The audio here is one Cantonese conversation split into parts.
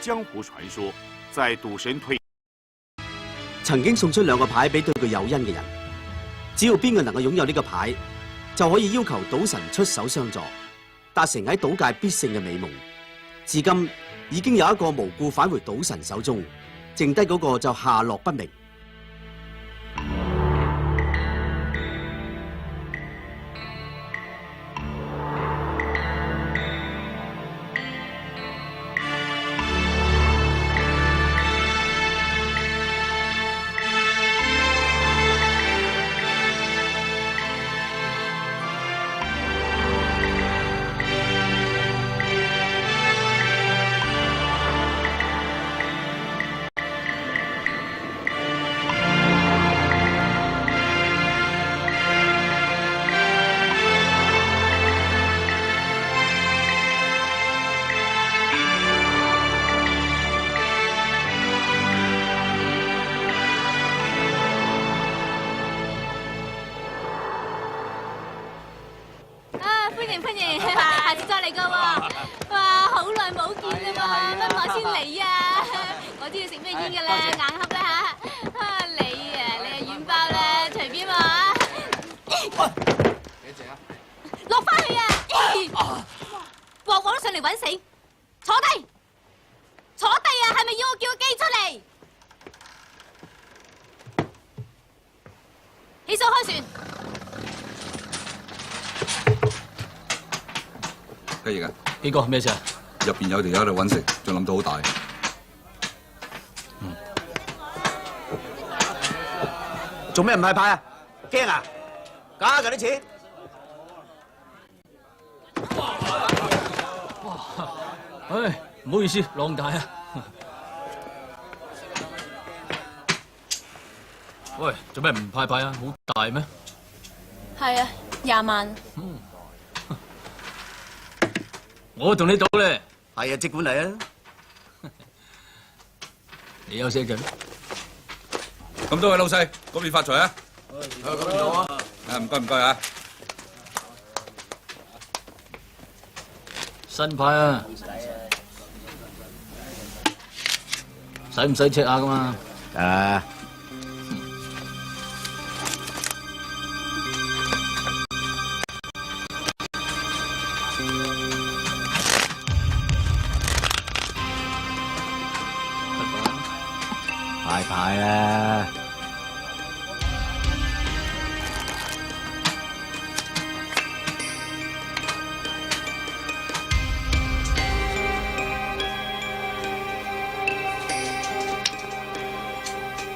江湖传说，在赌神退曾經送出2個牌俾對佢有恩嘅人，只要邊個能夠擁有呢個牌，就可以要求賭神出手相助，達成喺賭界必勝嘅美夢。至今已經有一個無故返回賭神手中，剩低嗰個就下落不明。歡迎，下次再嚟噶喎！哇，好耐冇見啦喎，乜我先嚟啊？我知要食咩煙噶啦，硬盒啦嚇！啊你係軟包啦，隨便喎！幾隻啊？落翻去啊！鑊鑊都上嚟揾死，坐低，坐低啊！係咪要我叫個機出嚟？起手開船。雞翼啊！邊個咩事啊？入邊有條友喺度揾食，仲諗到好大。做咩唔派牌啊？驚啊？假㗎啲錢！唉，唔好意思，浪大啊！喂，做咩唔派牌啊？好大咩？係啊，20萬。我同你賭咧。係啊，即管嚟啊！你休息一陣。咁多位老細，嗰邊發財啊！咁樣啊！啊，唔該唔該啊！新牌啊！使唔使 check 下噶嘛？啊！派牌啊！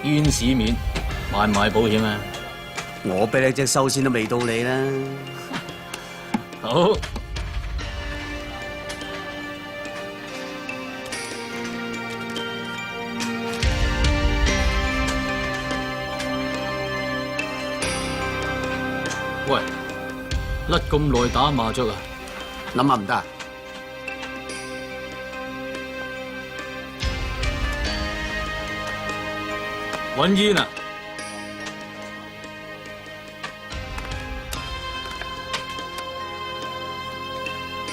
冤市面買唔買保險啊？我俾你隻收線都未到你啦！好。喂，甩咁耐打麻雀啊？諗下唔得啊？搵煙啊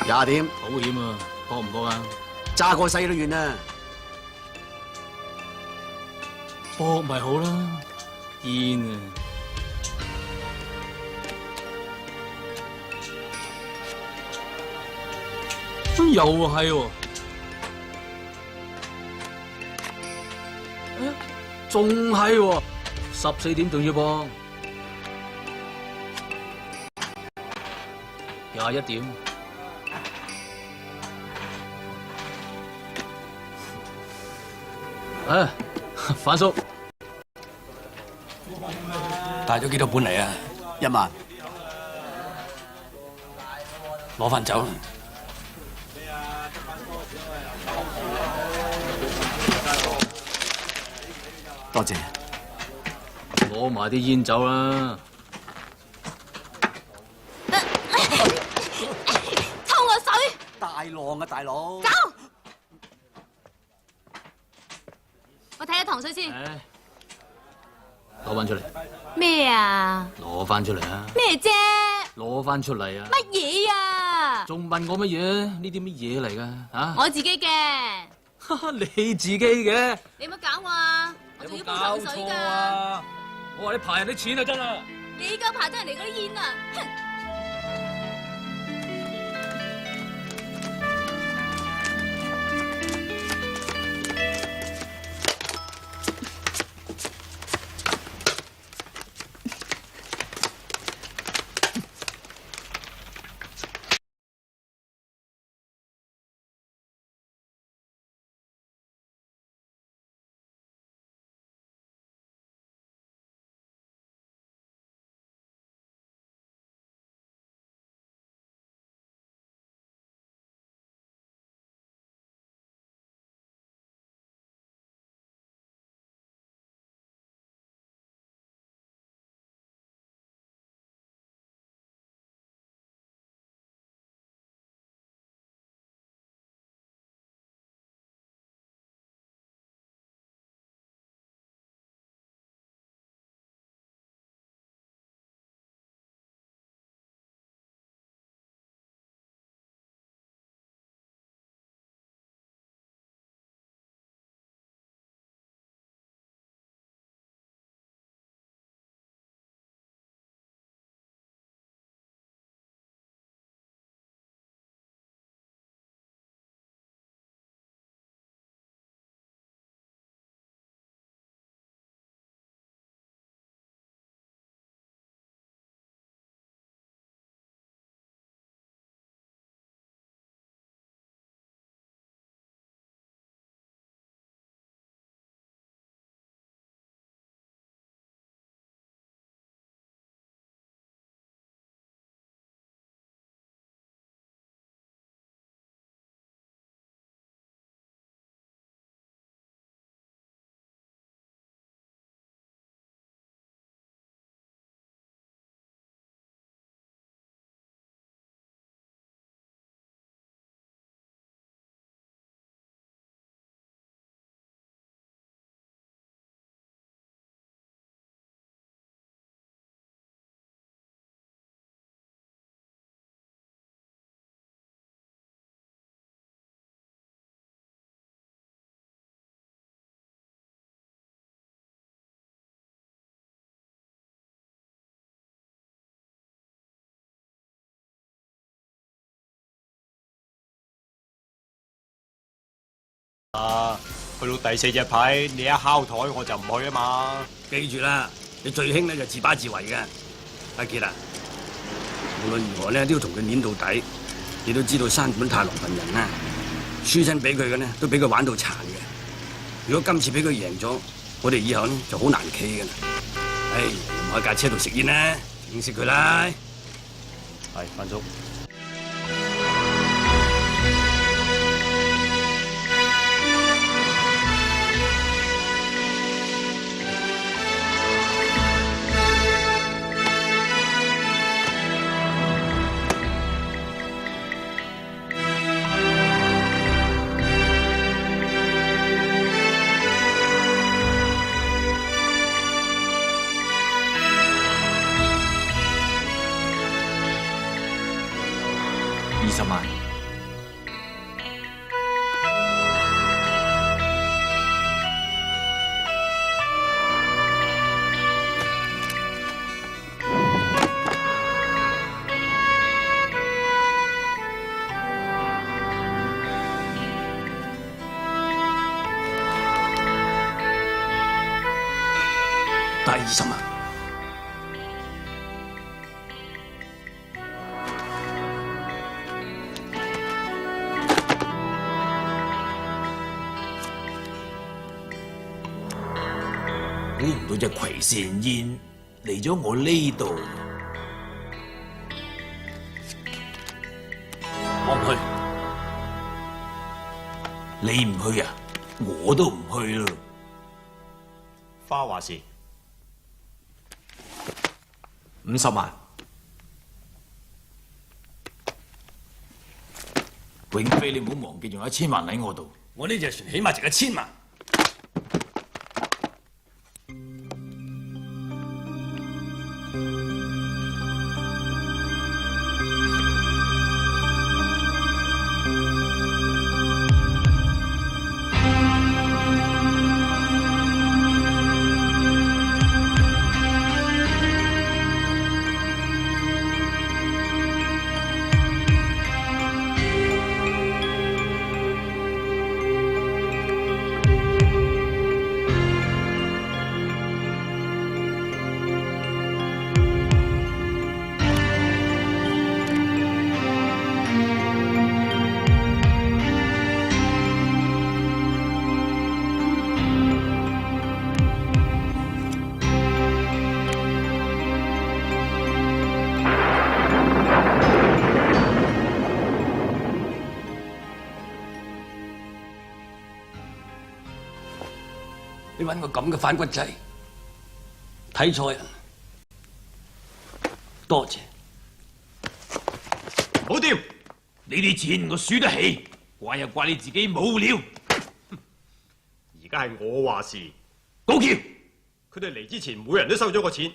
？20點。保險啊，搏唔搏啊？揸個細都遠啦。搏咪好啦，煙啊！又係喎，仲係喎，14點仲要噃，21點，啊，反叔，帶咗幾多本嚟啊？1萬，攞翻走。多謝。攞埋啲煙走啦。抽我水！大浪啊，大佬！走！我睇下糖水先。攞翻出嚟。咩啊？攞翻出嚟啊！咩啫？攞翻出嚟啊！乜嘢啊？仲問我乜嘢？呢啲乜嘢嚟㗎？啊！我自己嘅。你自己嘅，你冇搞我啊！我仲要煲糖水㗎。啊！我話你排人啲錢啊，真啊！你夠排得人哋嗰啲煙啊！哼！啊，去到第4隻牌，你一敲台我就唔去啊嘛。記住啦，你最興咧就自把自為嘅。阿傑啊，無論如何咧都要同佢碾到底。你都知道山本太郎份人啦，輸親俾佢嘅咧都俾佢玩到殘嘅。如果今次俾佢贏咗，我哋以後咧就好難企嘅啦。唉，唔喺架車度食煙啦，整熄佢啦。係，班叔。20萬。第20萬。估唔到隻葵扇煙嚟咗我呢度，我唔去。你唔去啊？我都唔去咯。花華士50萬，永飛你唔好忘記，仲有1000萬喺我度。我呢隻船起碼值1000萬。你揾個咁嘅反骨仔，睇錯人。多謝。好掂，你啲錢我輸得起，怪又怪你自己冇料。而家係我話事。高橋，佢哋嚟之前，每人都收咗個錢。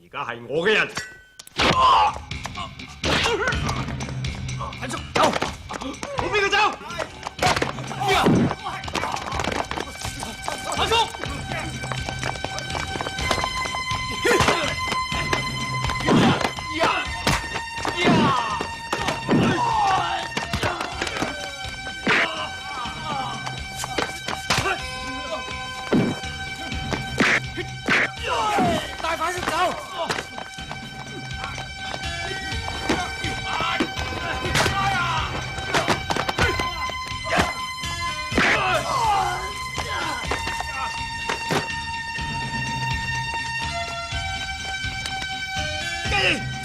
而家係我嘅人。陳叔，走！冇俾佢走。陳叔！帶反叔走。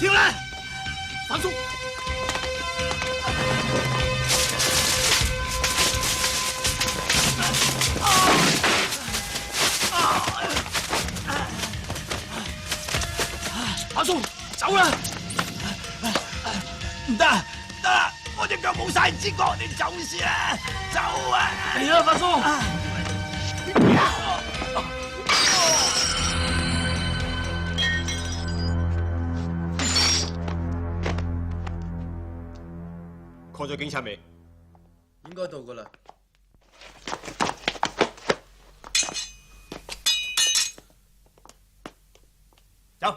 跳啦！反叔！反叔，走啦！唔得，得，我隻腳冇晒知覺，你走先啦，走啊！嚟啦，反叔！call 咗警察未？應該到噶啦。走。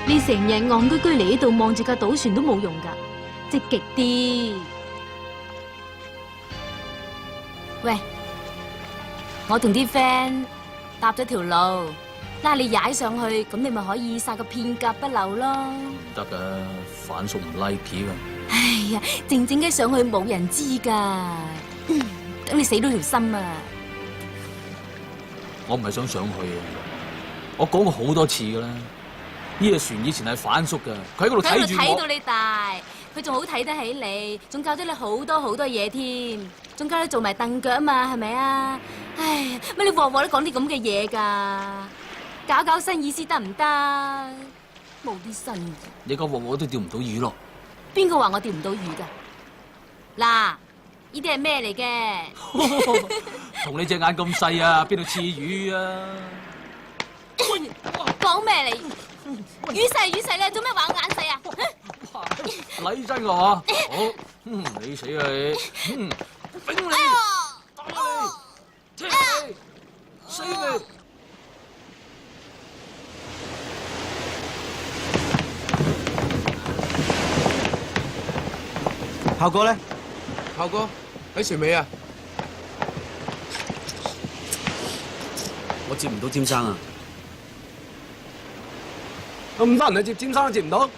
你成日戇居居嚟呢度望住架賭船都冇用噶，積極啲。喂，我同啲 friend 搭咗條路，拉你踩上去，咁你咪可以殺個片甲不留咯。唔得噶，反叔唔 like 噶。哎呀，靜靜嘅上去冇人知噶，等你死到條心啊！我唔係想上去啊，我講過好多次噶啦。呢隻船以前係反叔噶，佢喺嗰度睇住我。睇到你大，佢仲好睇得起你，仲教咗你好多好多嘢添，仲教你做埋凳腳啊嘛，係咪啊？唉，乜你鑊鑊都講啲咁嘅嘢噶？搞搞新意思得唔得？冇啲新。你個鑊鑊都釣唔到魚咯？邊個話我釣唔到魚噶？嗱，呢啲係咩嚟嘅？同你隻眼咁細啊，邊度似魚啊？講咩嚟？魚細咧，做咩話我眼細啊？禮真㗎嗬？好，你死啊你！揈你，打你，踢你，死你！炮哥咧？炮哥喺船尾啊！我接唔到詹生啊！咁多人去接詹生都接唔到，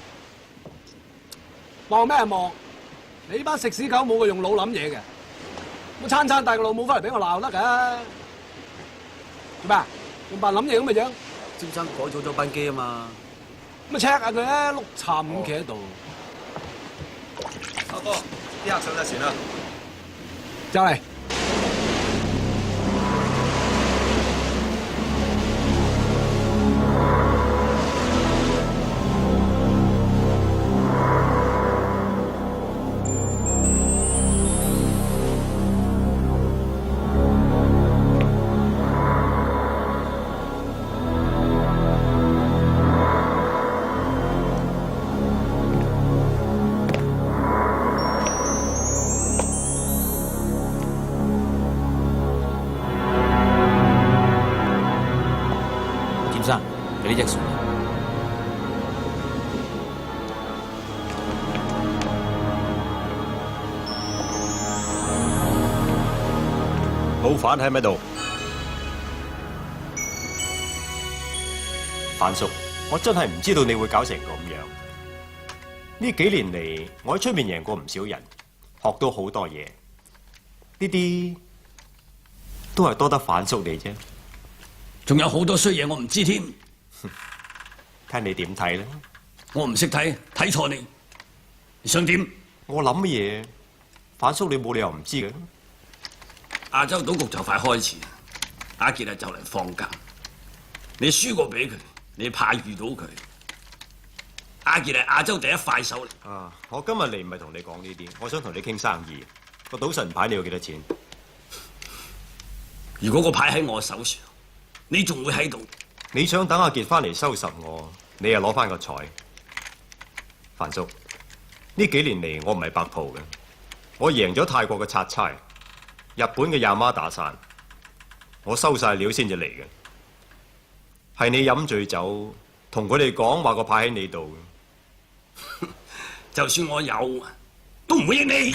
望咩望？你班食屎狗冇個用腦諗嘢嘅，我餐餐帶個老母翻嚟俾我鬧得㗎。做咩啊？用扮諗嘢咁嘅樣？詹生改咗班機啊嘛，咁咪 check 下佢咧，碌杉咁企喺度。阿哥，啲客上晒船啦。就嚟。俾呢隻船。老闆喺咪度？范叔，我真係唔知道你會搞成咁樣。呢幾年嚟，我喺出面贏過唔少人，學到好多嘢。呢啲都係多得范叔你啫。仲有好多衰嘢我唔知添。睇你點睇啦。我唔識睇，睇錯你。你想點？我諗乜嘢？范叔你冇理由唔知嘅。亞洲賭局就快開始，阿傑啊就嚟放假。你輸過俾佢，你怕遇到佢。阿傑係亞洲第一快手嚟。啊！我今日嚟唔係同你講呢啲，我想同你傾生意。個賭神牌你要幾多錢？如果個牌喺我手上，你仲會喺度？你想等阿傑翻嚟收拾我，你又攞翻個彩。范叔，呢幾年嚟我唔係白蒲嘅，我贏咗泰國嘅拆差，日本嘅亞媽打散，我收晒料先至嚟嘅。係你飲醉酒，同佢哋講話個牌喺你度。就算我有，都唔會益你。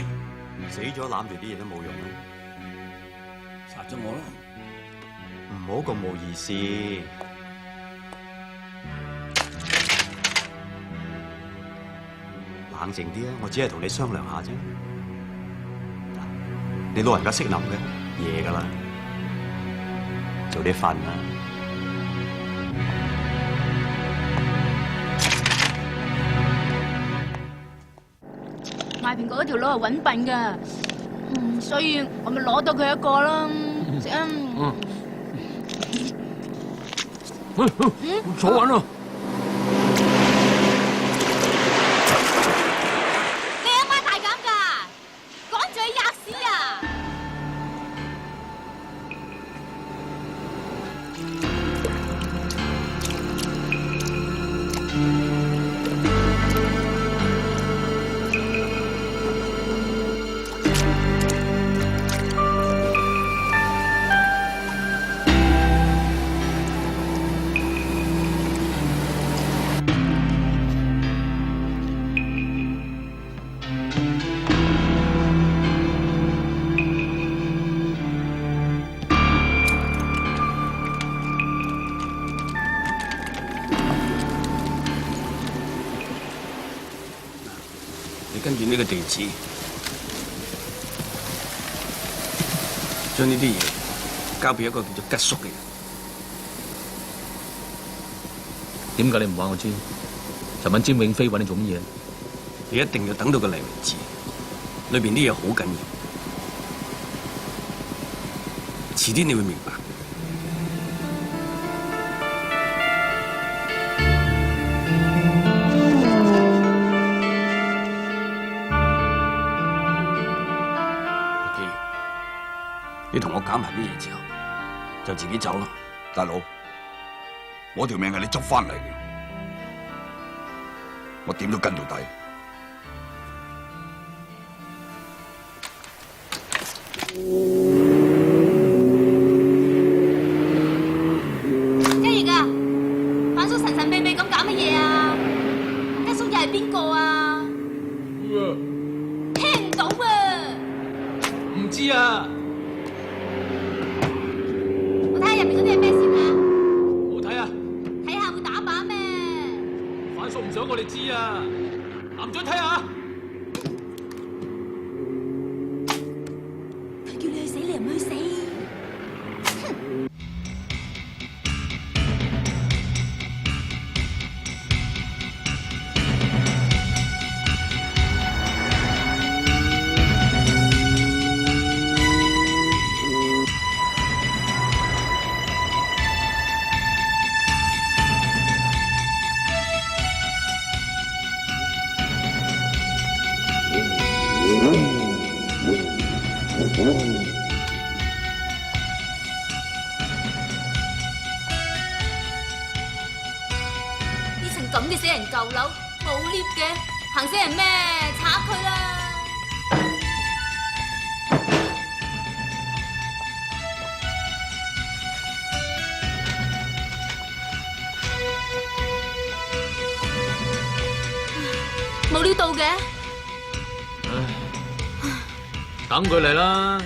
死咗攬住啲嘢都冇用啦，殺咗我啦！唔好咁冇意思。冷靜啲啊！我只係同你商量下啫。你老人家識諗嘅，夜噶啦，早啲瞓啦。賣蘋果嗰條佬係揾笨噶，所以我咪攞到佢一個咯。坐穩啊！你阿媽大減噶，趕住去吔屎啊！跟住呢個地址，將呢啲嘢交俾一個叫做吉叔嘅人。點解你唔話我知？尋晚詹永飛揾你做乜嘢？你一定要等到佢嚟為止，裏邊啲嘢好緊要，遲啲你會明白。你同我搞埋啲嘢之後，就自己走啦。大佬，我條命係你執翻嚟嘅，我點都跟到底。一月啊，范叔神神秘秘咁搞乜嘢啊？吉叔又係邊個啊？聽唔到啊！唔知啊。入面嗰啲係咩事啊？好睇啊！睇下會打靶咩？范叔唔想我哋知啊！唔准睇下！佢叫你去死，你又唔去死？呢層咁嘅死人舊樓冇 lift 嘅，行死人咩？拆佢啦！冇料到嘅。等佢嚟啦。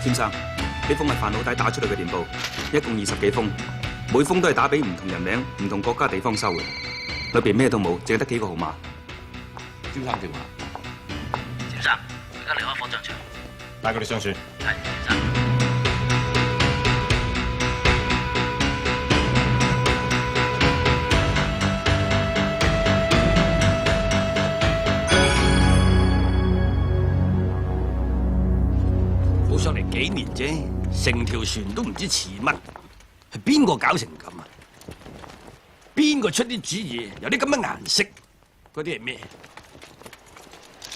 先生，呢封係范老弟打出嚟嘅電報，一共20幾封，每封都係打俾唔同人名、唔同國家地方收嘅，裏邊咩都冇，淨係得幾個號碼。先生電話。先生，而家離開火葬場，帶佢哋上船。係，先生。上嚟幾年啫，成條船都唔知似乜，係邊個搞成咁啊？邊個出啲主意？有啲咁嘅顏色，嗰啲係咩？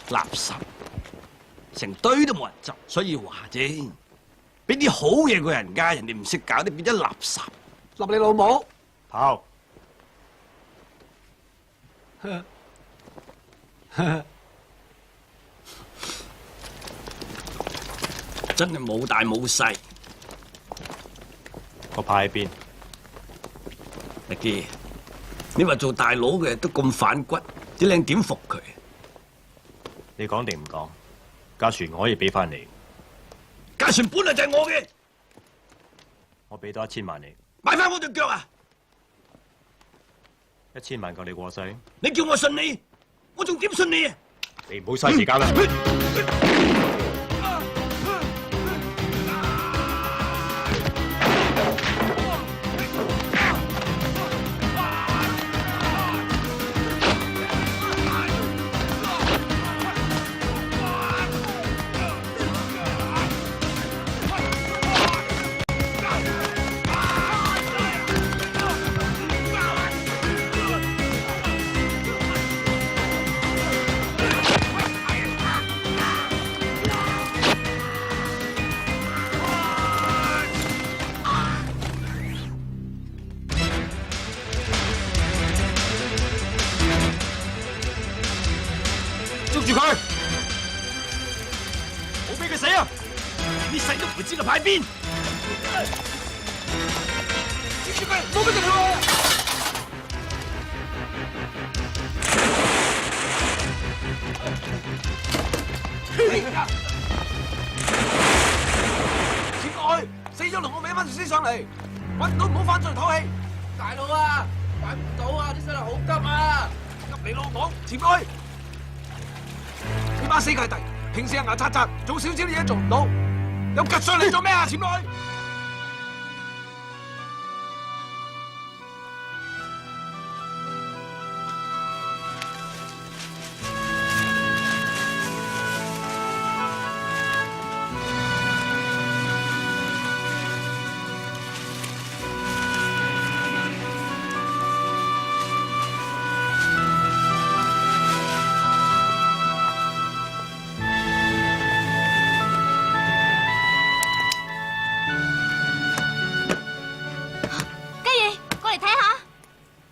垃圾，成堆都冇人執，所以話啫。俾啲好嘢個人家，人哋唔識搞，啲變咗垃圾。立你老母！跑！真係冇大冇細。個牌喺邊？力基，你話做大佬嘅都咁反骨，啲靚點服佢？你講定唔講？架船我可以俾翻你。架船本來就係我嘅，我俾多1000萬你。買翻我對腳啊！1000萬夠你過世？你叫我信你，我仲點信你啊？你唔好嘥時間啦！住佢，冇俾佢死啊！呢世都唔會知個牌邊。捉住佢，冇俾佢跳！切開，死咗同我孭翻條屍上嚟，揾唔到唔好翻出嚟唞氣。大佬啊，揾唔到啊，啲身好急啊！急你老母，前開！呢班死契弟，平時牙刷刷，做少少啲嘢做唔到，有吉上嚟做咩啊？潛落去！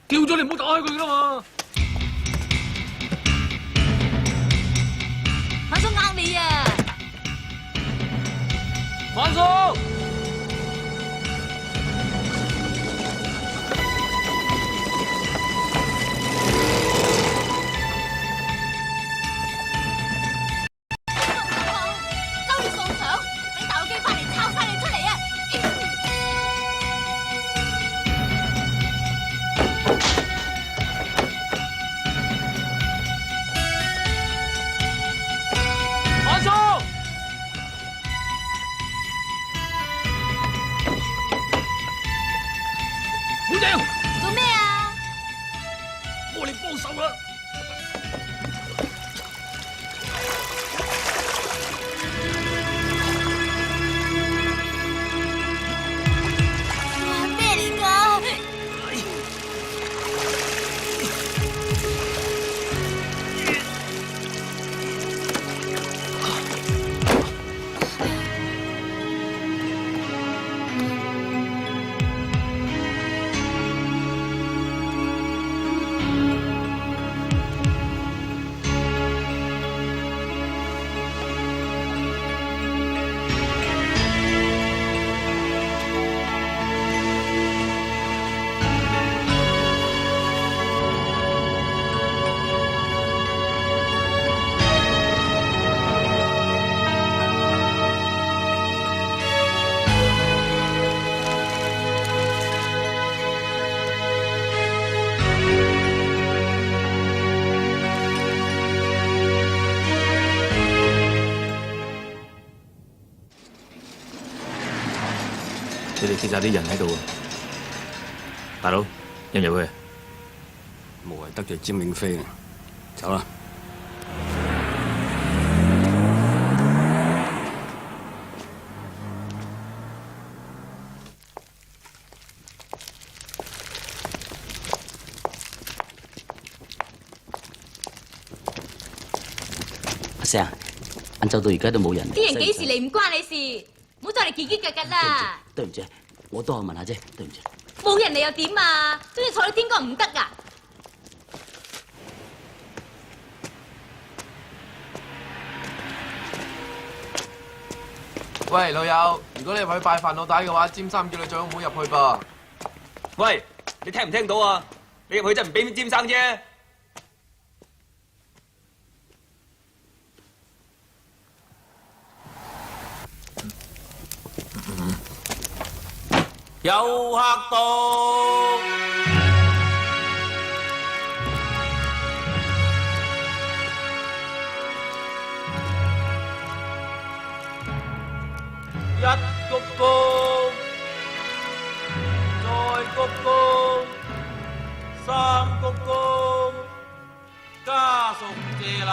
叫咗你唔好打開佢啦嘛！反叔呃你啊！反叔，收你送上，俾大陸機翻嚟抄晒你出嚟啊！佢哋結晒啲人喺度啊！大佬，入唔入去？無謂得罪詹永飛啊！走啦！阿 Sir，晏晝到而家都冇人。啲人幾時嚟唔關你事，唔好再嚟嘰嘰格格啦。對唔住，我都係問下啫，對唔住。冇人嚟又點啊？中意坐你天光唔得噶。喂，老友，如果你去拜范老大嘅話，詹生叫你最好唔好入去噃。喂，你聽唔聽到啊？你入去就唔俾詹生啫。有客到，一鞠躬，再鞠躬，三鞠躬，家屬謝禮。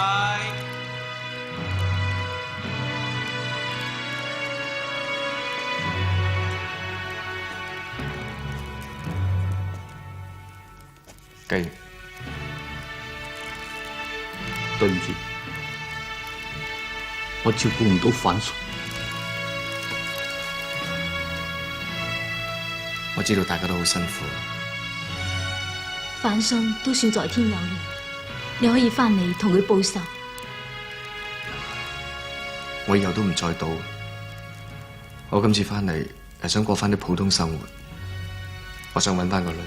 雞，對唔住，我照顧唔到范叔。我知道大家都好辛苦。范信都算在天有靈，你可以翻嚟同佢報仇。我以後都唔再賭。我今次翻嚟係想過翻啲普通生活，我想搵翻個女。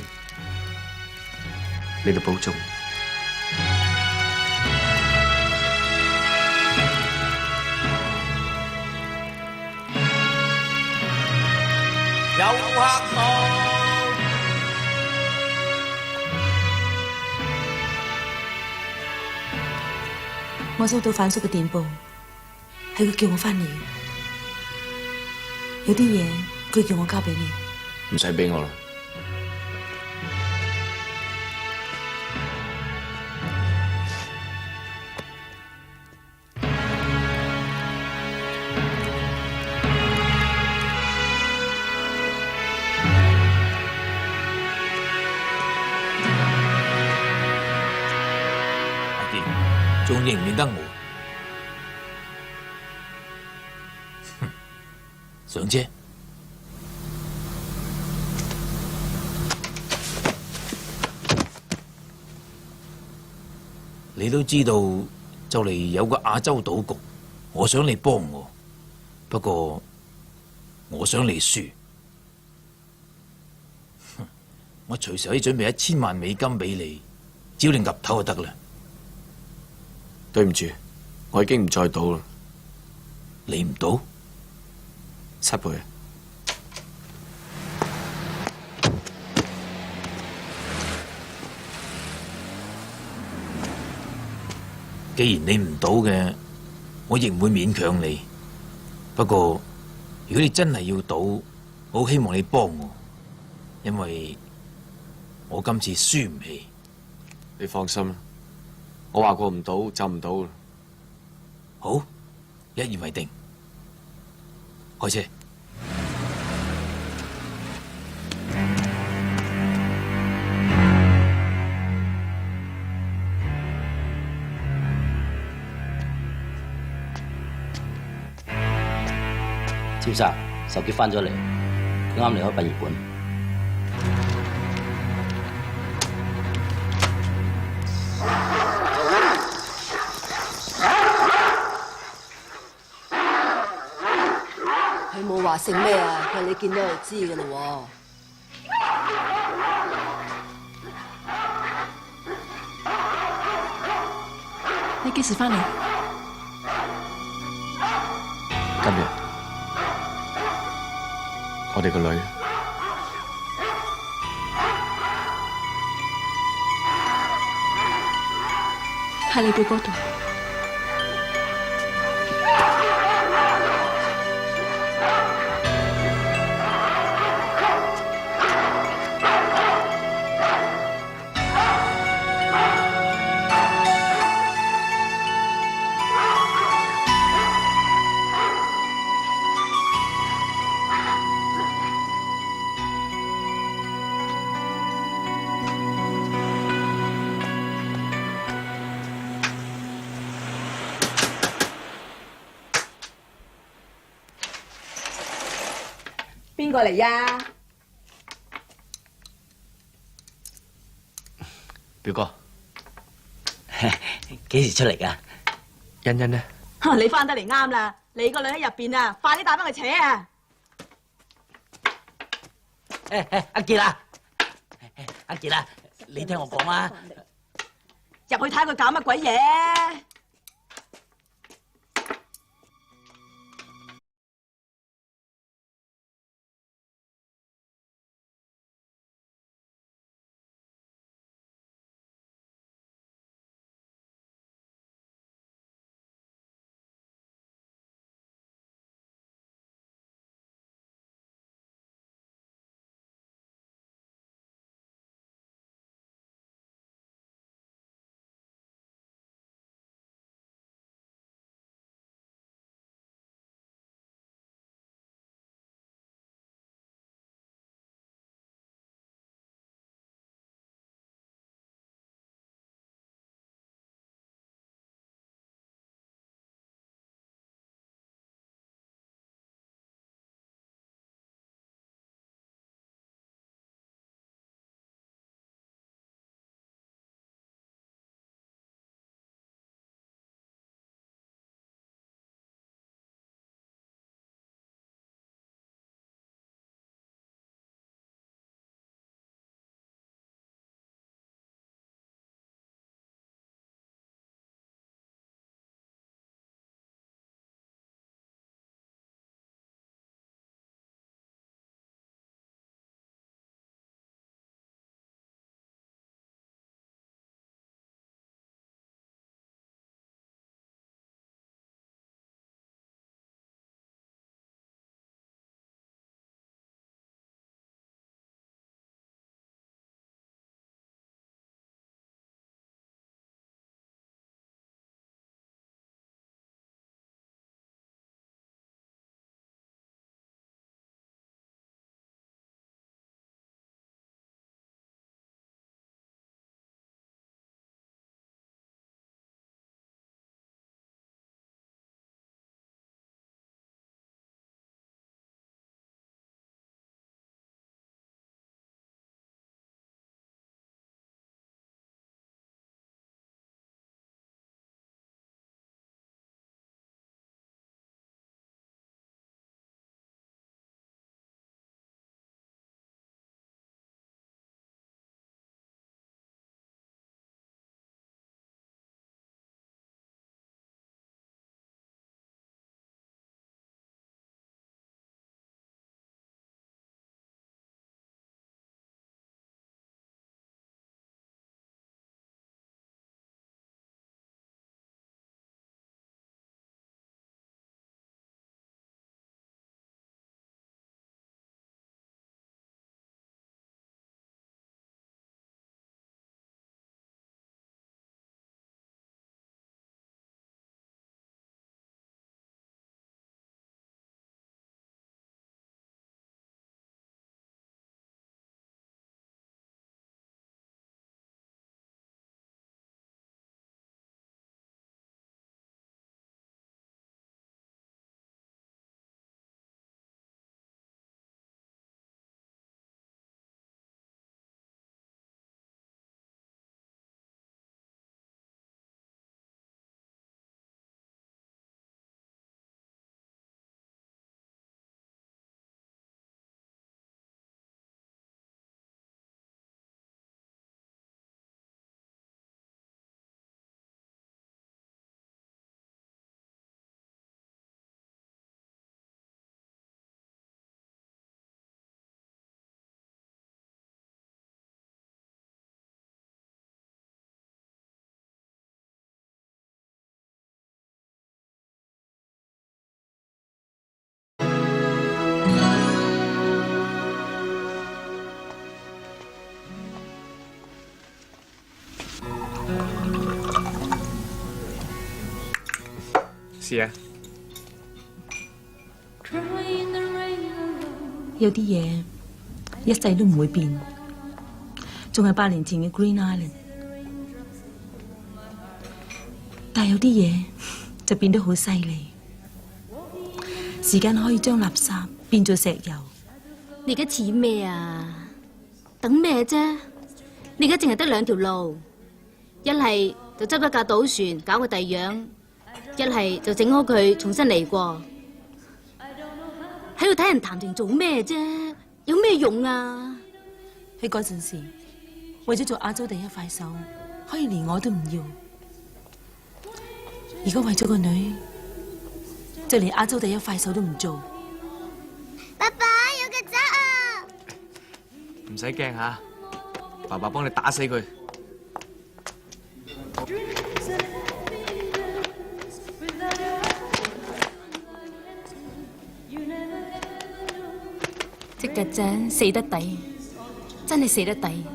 你哋保重。有客到，我收到范叔嘅電報，係佢叫我翻嚟。有啲嘢佢叫我交俾你。唔使俾我啦。仲認唔認得我？上車。你都知道就嚟有個亞洲賭局，我想你幫我，不過我想你輸。我隨時可以準備1000萬美金俾你，只要你岌頭就得啦。對唔住，我已經唔再賭啦。你唔賭？7倍。既然你唔賭嘅，我亦唔會勉強你。不過，如果你真係要賭，我好希望你幫我，因為我今次輸唔起。你放心啦。我話過唔賭就唔賭啦。好，一言為定。開車。詹生，手機翻咗嚟，佢啱離開殯儀館。佢冇話姓咩啊，佢你見到就知噶啦。你幾時翻嚟？今日，我哋個女喺你哋嗰度。邊個嚟呀？表哥，幾時出嚟㗎？欣欣呢？你翻得嚟啱啦！你個女喺入邊啊，快啲帶翻佢扯啊！阿傑啊，阿傑啊，你聽我講啊，入去睇下佢搞乜鬼嘢！試啊！有啲嘢一世都唔會變，仲係8年前嘅 Green Island。但係有啲嘢就變得好犀利。時間可以將垃圾變做石油，你而家似咩啊？等咩啫？你而家淨係得兩條路，一係就執一架賭船搞個第樣，一係就整好佢重新嚟過。喺度睇人談情做咩啫？有咩用啊？喺嗰陣時，為咗做亞洲第一快手，可以連我都唔要。如果為咗個女，就連亞洲第一快手都唔做。爸爸有曱甴啊！唔使驚吓，爸爸幫你打死佢。隻曱甴死得抵，真係死得抵，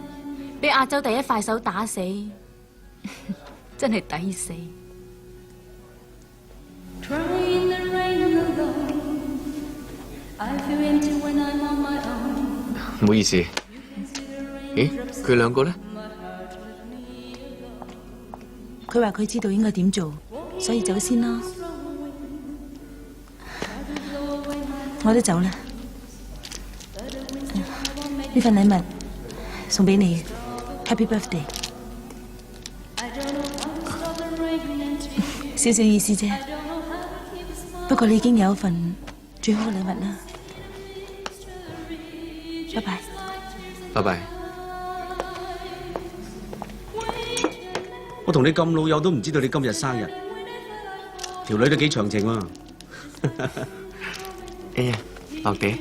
俾亞洲第一快手打死，真係抵死。唔好意思。咦，佢兩個咧？佢話佢知道應該點做，所以走先啦。我都走啦。呢份禮物送俾你 ，Happy Birthday。少少意思啫，不過你已經有一份最好嘅禮物啦。拜拜。拜拜。我同你咁老友都唔知道你今日生日，條女都幾長情喎。哎呀，落地。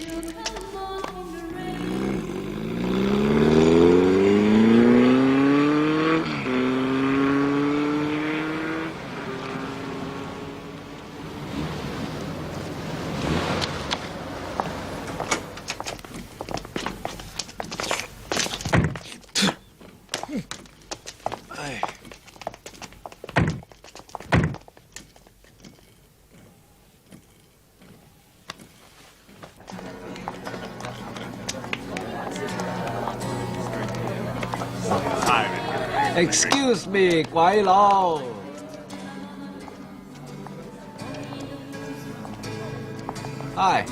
Excuse me， 鬼佬。唉，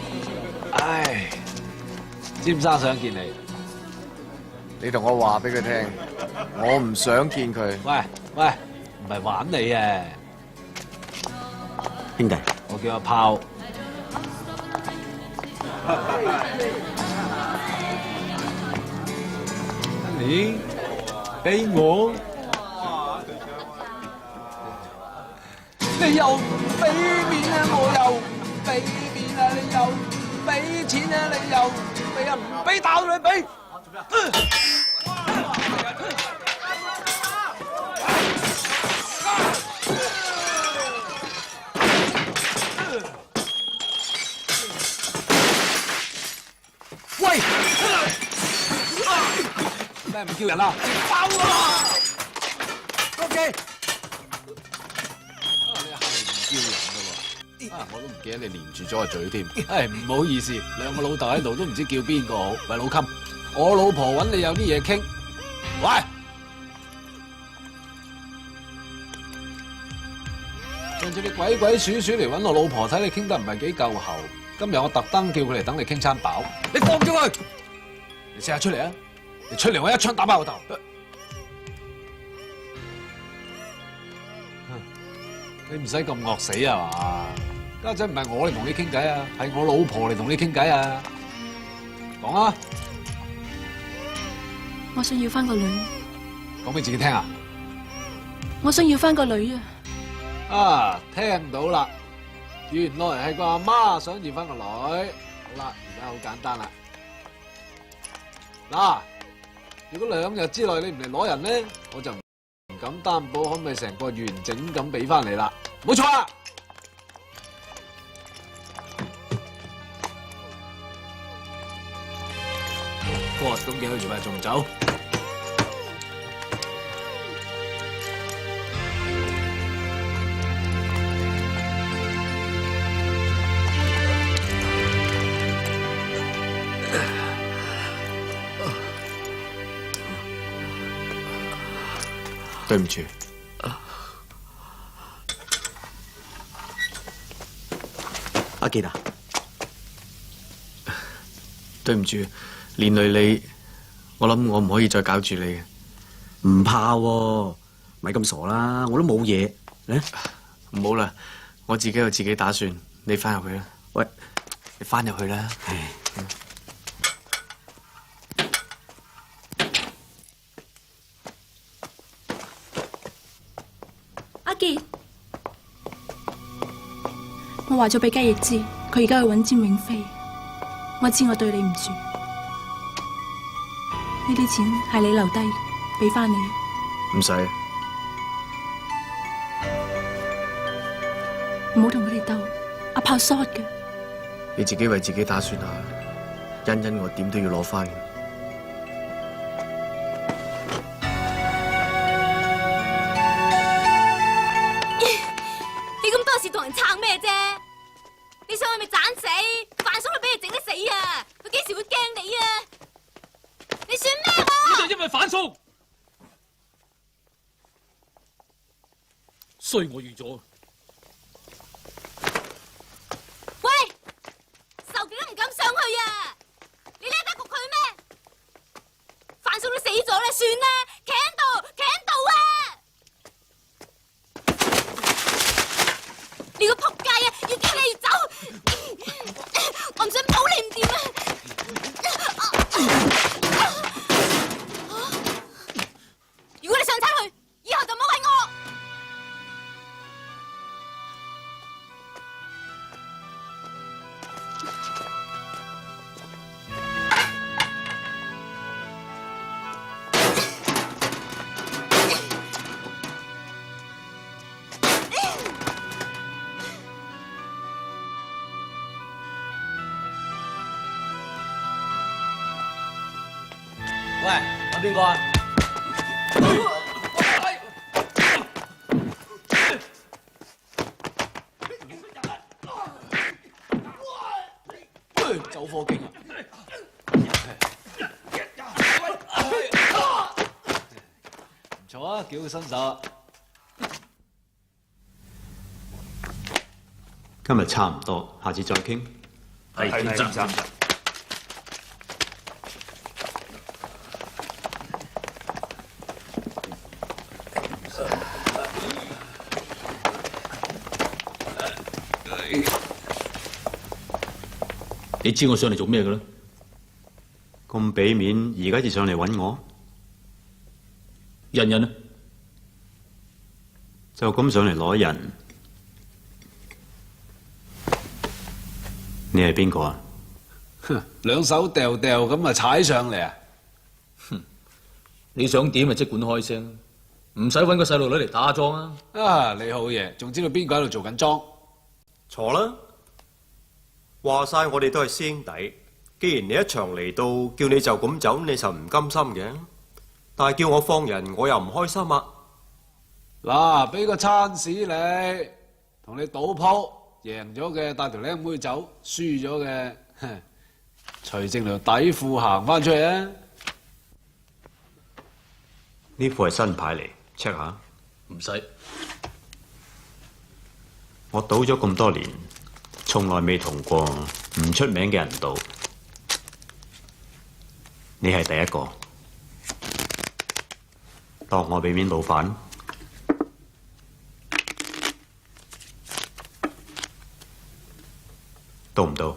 詹生想見你。你同我話俾佢聽，我唔想見佢。喂，唔係玩你啊，兄弟，我叫阿炮。你俾我，你又唔俾面啊，我又唔俾面啊，你又唔俾錢啊，你又唔俾啊，唔俾打到你俾。喂！咩唔叫人啊？爆啊 ！OK。你係唔叫人噶喎？我都唔記得你連住咗個嘴添。唉，唔好意思，兩個老豆喺度都唔知叫邊個好。喂，老襟，我老婆揾你有啲嘢傾。喂！上次你鬼鬼祟祟嚟揾我老婆，睇你傾得唔係幾夠喉。今日我特登叫佢嚟等你傾餐飽。你放咗佢！你試下出嚟啊！你出嚟，我一槍打爆個頭。你唔使咁惡死啊嘛！家陣唔係我嚟同你傾偈啊，係我老婆嚟同你傾偈啊！講啊！我想要翻個女。講俾自己聽啊！我想要翻個女啊！啊，聽到啦！原來係個阿媽想要翻個女。好啦，而家好簡單啦。嗱，如果2日之內你唔嚟攞人咧，我就唔敢擔保可唔可以成個完整咁俾翻你啦。冇錯啊！哇，咁幾去做咩？仲唔走？對唔住，阿傑啊，對唔住，連累你，我諗我唔可以再搞住你嘅。唔怕喎，咪咁傻啦，我都冇嘢。唔好啦，我自己有自己打算，你翻入去啦。喂，你翻入去啦。阿傑，我話咗俾雞翼知，佢而家去揾詹永飛。我知我對你唔住，呢啲錢係你留低，俾翻你。唔使，唔好同佢哋鬥，阿炮 short 嘅。你自己為自己打算下，欣欣我點都要攞翻。你咁多事同人撐咩啫？你想佢咪斬死？范叔都俾你整得死啊！佢幾時會驚你啊？你算咩喎？呢就因為反叔，衰我預咗。喂，受極都唔敢上去啊！你叻得過佢咩？范叔都死咗啦，算啦，企喺度，企喺度啊！你個仆街啊！要叫你走，我唔想保你唔掂啊！如果你想親去，以後就唔好揾我。喂，揾邊個啊？走火警啊！唔錯啊，幾好身手。今日差唔多，下次再傾。係，先生。你知我上嚟做咩嘅啦？咁俾面，而家就上嚟揾我？欣欣呢？就咁上嚟攞人？你係邊個啊？兩手掉掉咁啊，踩上嚟啊！你想點啊？即管開聲，唔使揾個細路女嚟打樁啊！啊，你好嘢，仲知道邊個喺度做緊樁？錯啦！話晒我哋都係師兄弟，既然你一場嚟到，叫你就咁走，你就唔甘心嘅。但係叫我放人，我又唔開心啊！嗱，俾個餐屎你，同你賭鋪，贏咗嘅帶條靚妹走，輸咗嘅，除正條底褲行翻出去啊！呢副係新牌嚟 ，check 下。唔使。我賭咗咁多年，從來未同過唔出名嘅人賭，你係第一個。當我俾面老闆，到唔到？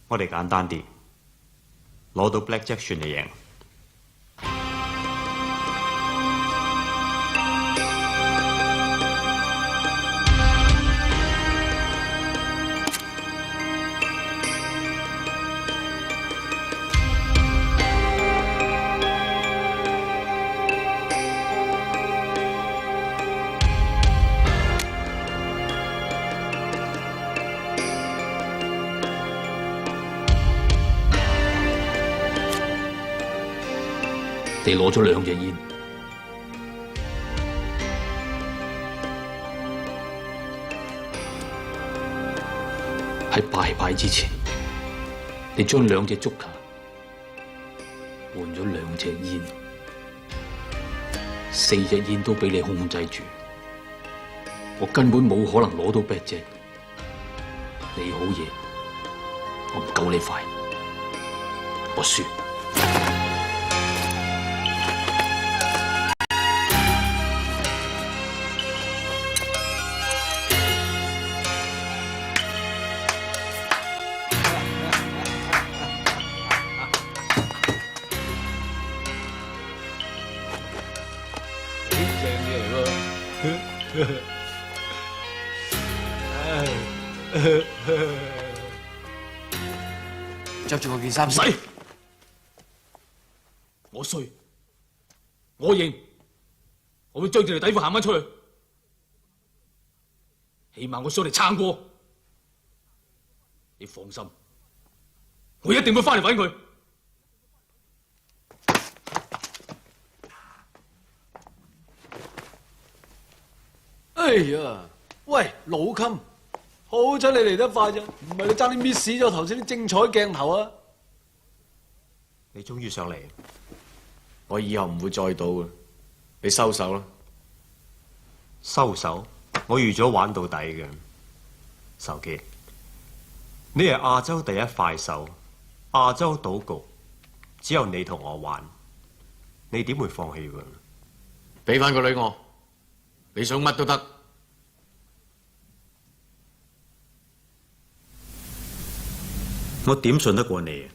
我哋簡單啲，攞到 Blackjack 算你贏。你攞咗2隻煙，喺拜拜之前，你將2隻竹卡換咗2隻煙，4隻煙都俾你控制住，我根本冇可能攞到 Blackjack。你好嘢，我唔夠你快，我輸。着住我件衫。唔使，我衰，我認，我會着住條底褲行翻出去，起碼我想嚟撐過。你放心，我一定會翻嚟揾佢。哎呀，喂，老襟，好彩你嚟得快啫，唔係你爭啲 miss 咗頭先啲精彩鏡頭啊！你終於上嚟，我以後唔會再賭啦，你收手啦。收手？我預咗玩到底嘅，仇傑，你係亞洲第一快手，亞洲賭局只有你同我玩，你點會放棄㗎？俾翻個女我，你想乜都得。我點信得過你？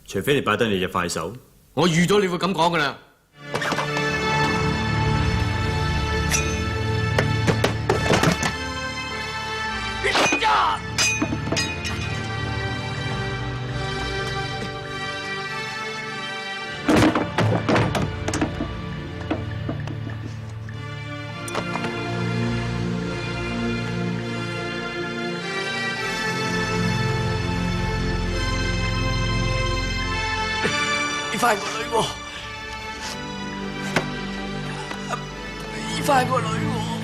除非你擺低你隻快手。我預咗你會咁講㗎啦。俾翻個女我，俾翻個女我。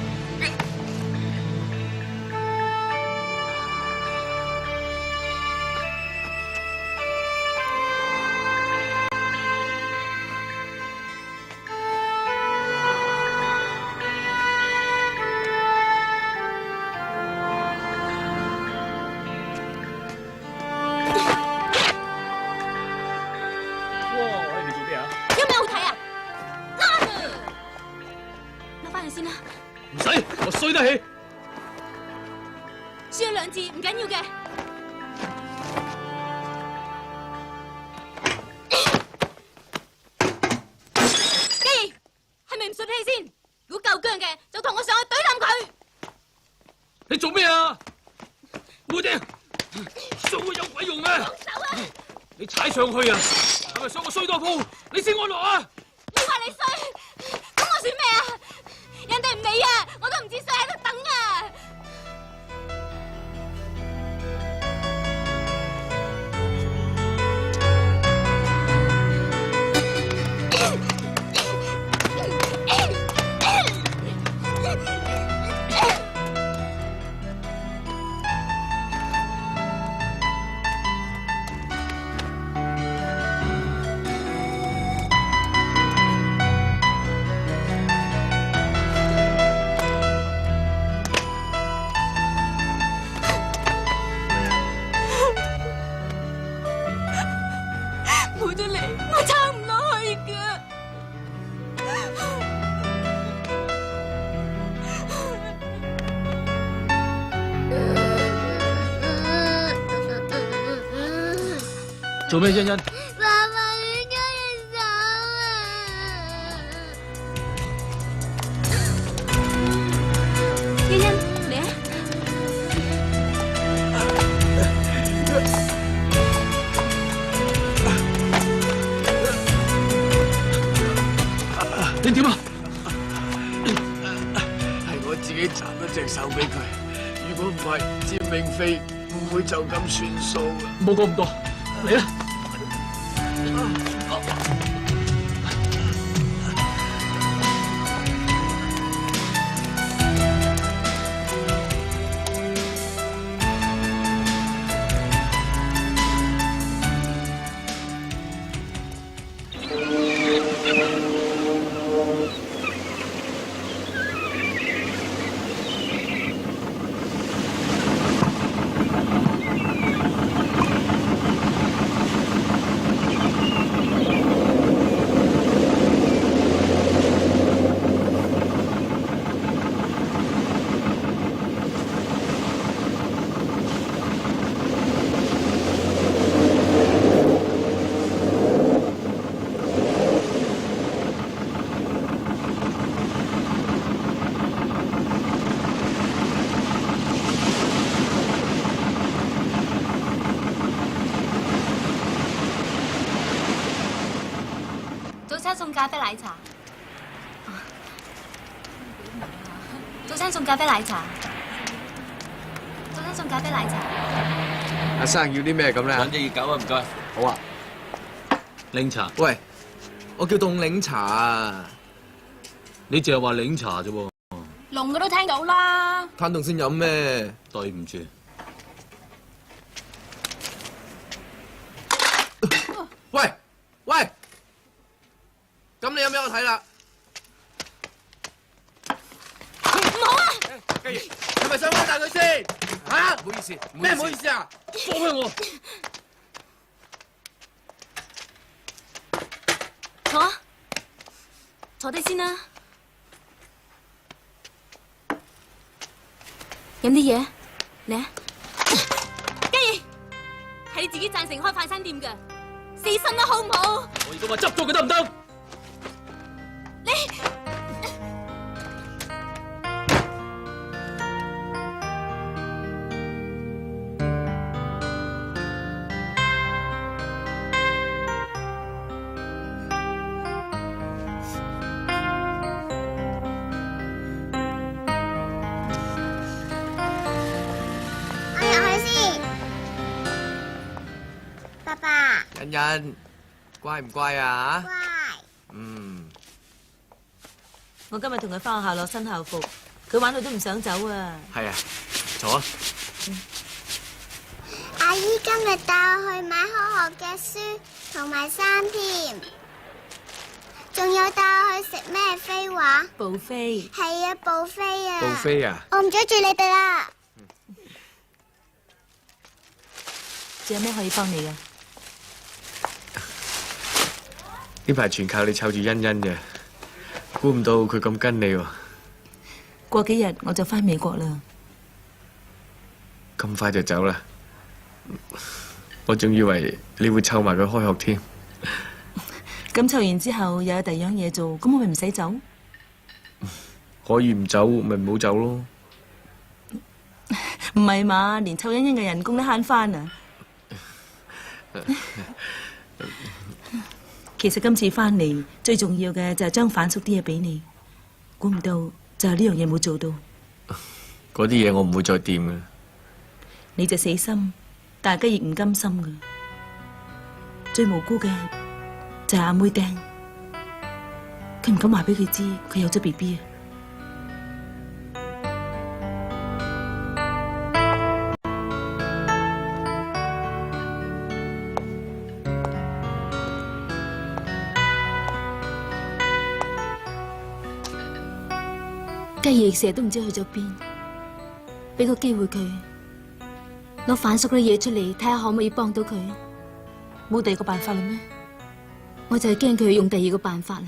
唔使，我衰得起。輸咗2次唔緊要嘅。基兒，係咪唔順氣先？如果夠薑嘅，就同我上去懟冧佢。你做咩啊？妹姐，上去有鬼用咩？放手啊！你踩上去啊，係咪想我衰多鋪？你先安樂啊！你話你衰，咁我算咩啊？人哋唔理啊，我都唔知衰喺度等啊！冇咗你，我撐唔落去㗎。做咩，欣欣？爸爸亂咗隻手啊！欣欣，嚟啊！你點啊？係我自己斬咗隻手俾佢，如果唔係，詹永飛唔會就咁算數嘅。冇講咁多，嚟啦！咖啡奶茶。早餐送咖啡奶茶。早餐送咖啡奶茶。阿生要啲咩咁咧？揾隻熱狗啊，唔該。好啊。檸茶。喂，我叫凍檸茶啊。你淨係話檸茶啫喎。聾嘅都聽到啦。攤凍先飲咩？對唔住。喂喂，咁你有咩我睇啦？唔好啊！雞翼，係咪想搵大佢先？嚇？唔好意思，咩唔好意思啊？放開我！坐啊，坐低先啦。飲啲嘢，嚟啊！雞翼，係你自己贊成開快餐店㗎，死心啦好唔好？我而家話執咗佢得唔得？你。欣欣，乖唔乖啊？乖。嗯。我今日同佢翻學校攞新校服，佢玩到都唔想走啊。係啊，坐啊。阿姨今日帶我去買開學嘅書同埋衫添，仲有帶我去食咩飛話？布飛。係啊，布飛啊。布飛啊？我唔阻住你哋啦。仲有咩可以幫你啊？呢排全靠你湊住欣欣嘅，估唔到佢咁跟你喎。過幾日我就翻美國啦。咁快就走啦？我仲以為你會湊埋佢開學添。咁湊完之後又有第二樣嘢做，咁我咪唔使走？可以唔走咪唔好走咯。唔係嘛，連湊欣欣嘅人工都慳翻啊！其實今次翻嚟最重要嘅就係將反叔啲嘢俾你，估唔到就係呢樣嘢冇做到。嗰啲嘢我唔會再掂嘅。你就死心，但係雞翼唔甘心噶。最無辜嘅就係阿妹釘，佢唔敢話俾佢知佢有咗 BB 啊。雞翼成日都唔知去咗邊，俾個機會佢攞反叔嗰啲嘢出嚟，睇下可唔可以幫到佢。冇第二個辦法啦咩？我就係驚佢用第二個辦法啦。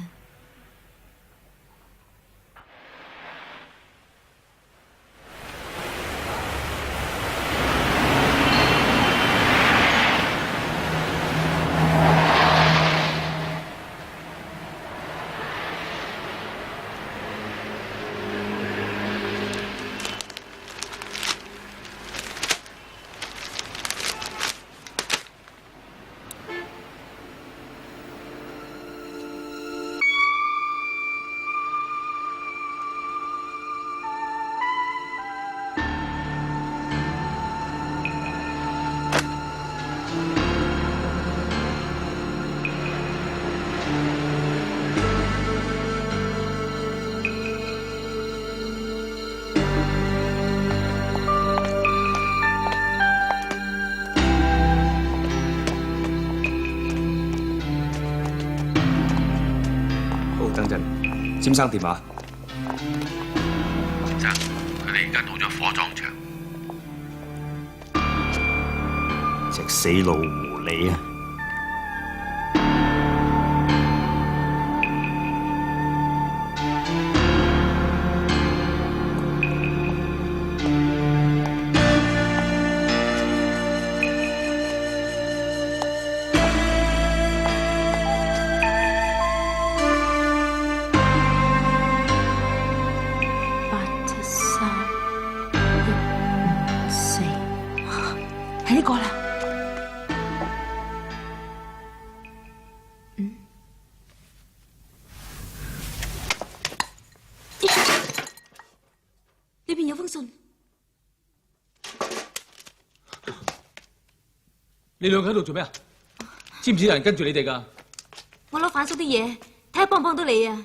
等陣，詹生電話。生，佢哋而家到咗火葬場。隻死老狐狸啊！係呢個啦。封信。你兩個喺度做咩啊？知唔知有人跟住你哋㗎？我攞反叔啲嘢，睇下幫唔幫到你啊！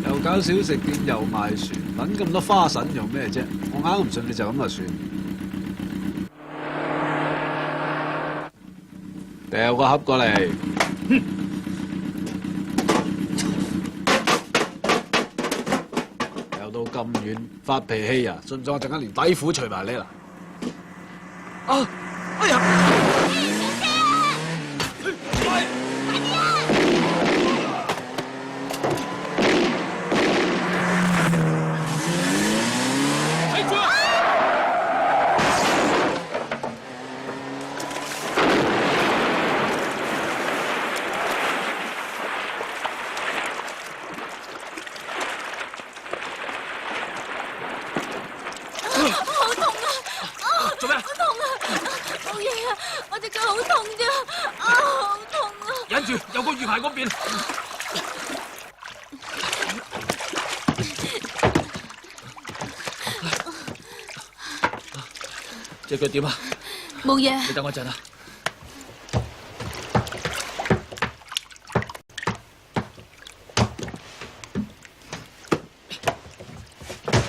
又搞小食店，又賣船，揾咁多花神用咩啫？我硬唔信你就咁就算。掉個盒過嚟。掉到咁遠，發脾氣啊！信唔信我陣間連底褲除埋你啦？啊！哎呀！有個魚排嗰邊。隻腳點啊？冇嘢。你等我一陣啊。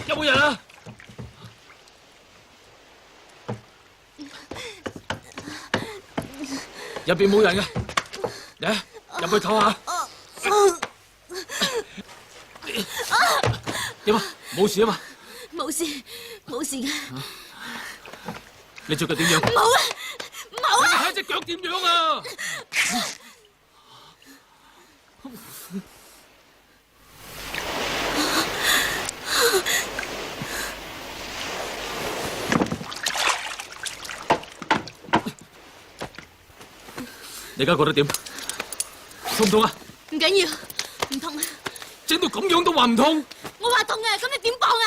有冇人啊？入邊冇人嘅。嚟，入去唞下。點啊？冇事啊嘛？冇事，冇事嘅。你隻腳點樣？冇啊，冇啊！你睇隻腳點樣啊？你而家覺得點？痛唔痛啊？唔緊要，唔痛啊！整到咁樣都話唔痛？我話痛啊，咁你點幫啊？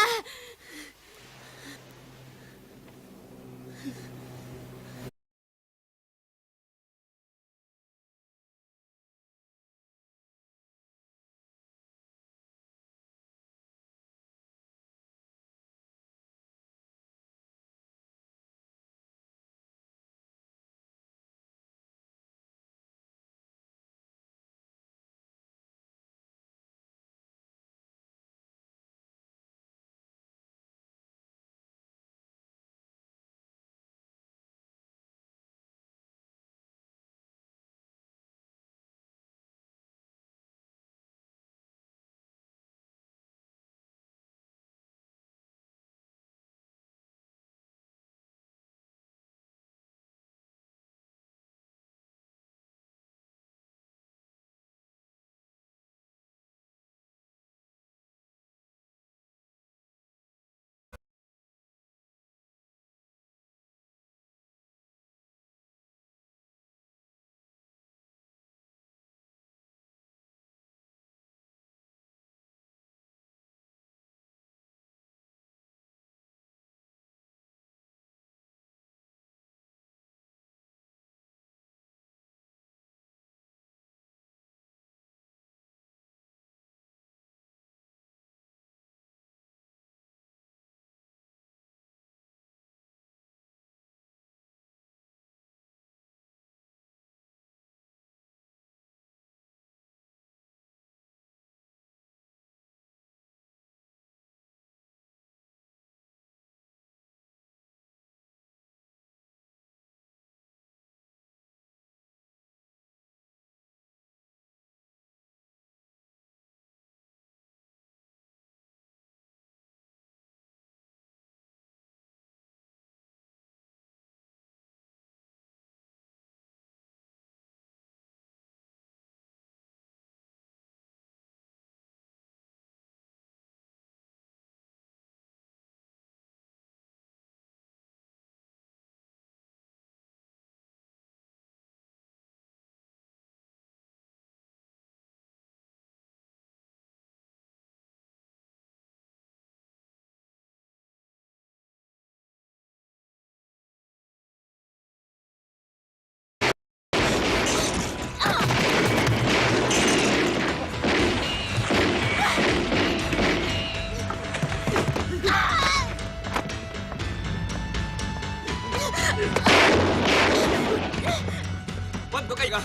揾唔到雞翼啊！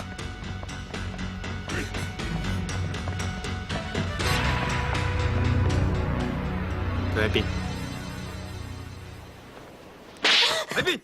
佢喺邊？喺邊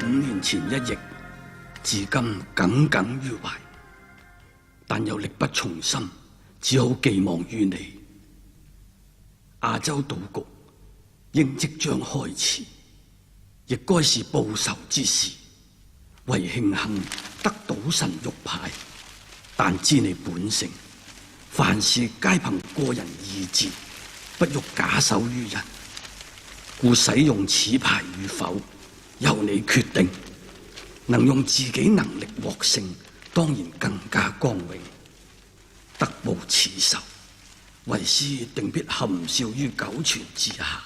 ？5年前一役，至今耿耿於懷，但又力不從心，只好寄望於你。亞洲賭局應即將開始，亦該是報仇之時。為慶幸得賭神玉牌，但知你本性，凡事皆憑個人意志，不欲假手於人，故使用此牌與否，由你決定。能用自己能力獲勝，當然更加光榮。得報此仇，為師定必含笑於九泉之下。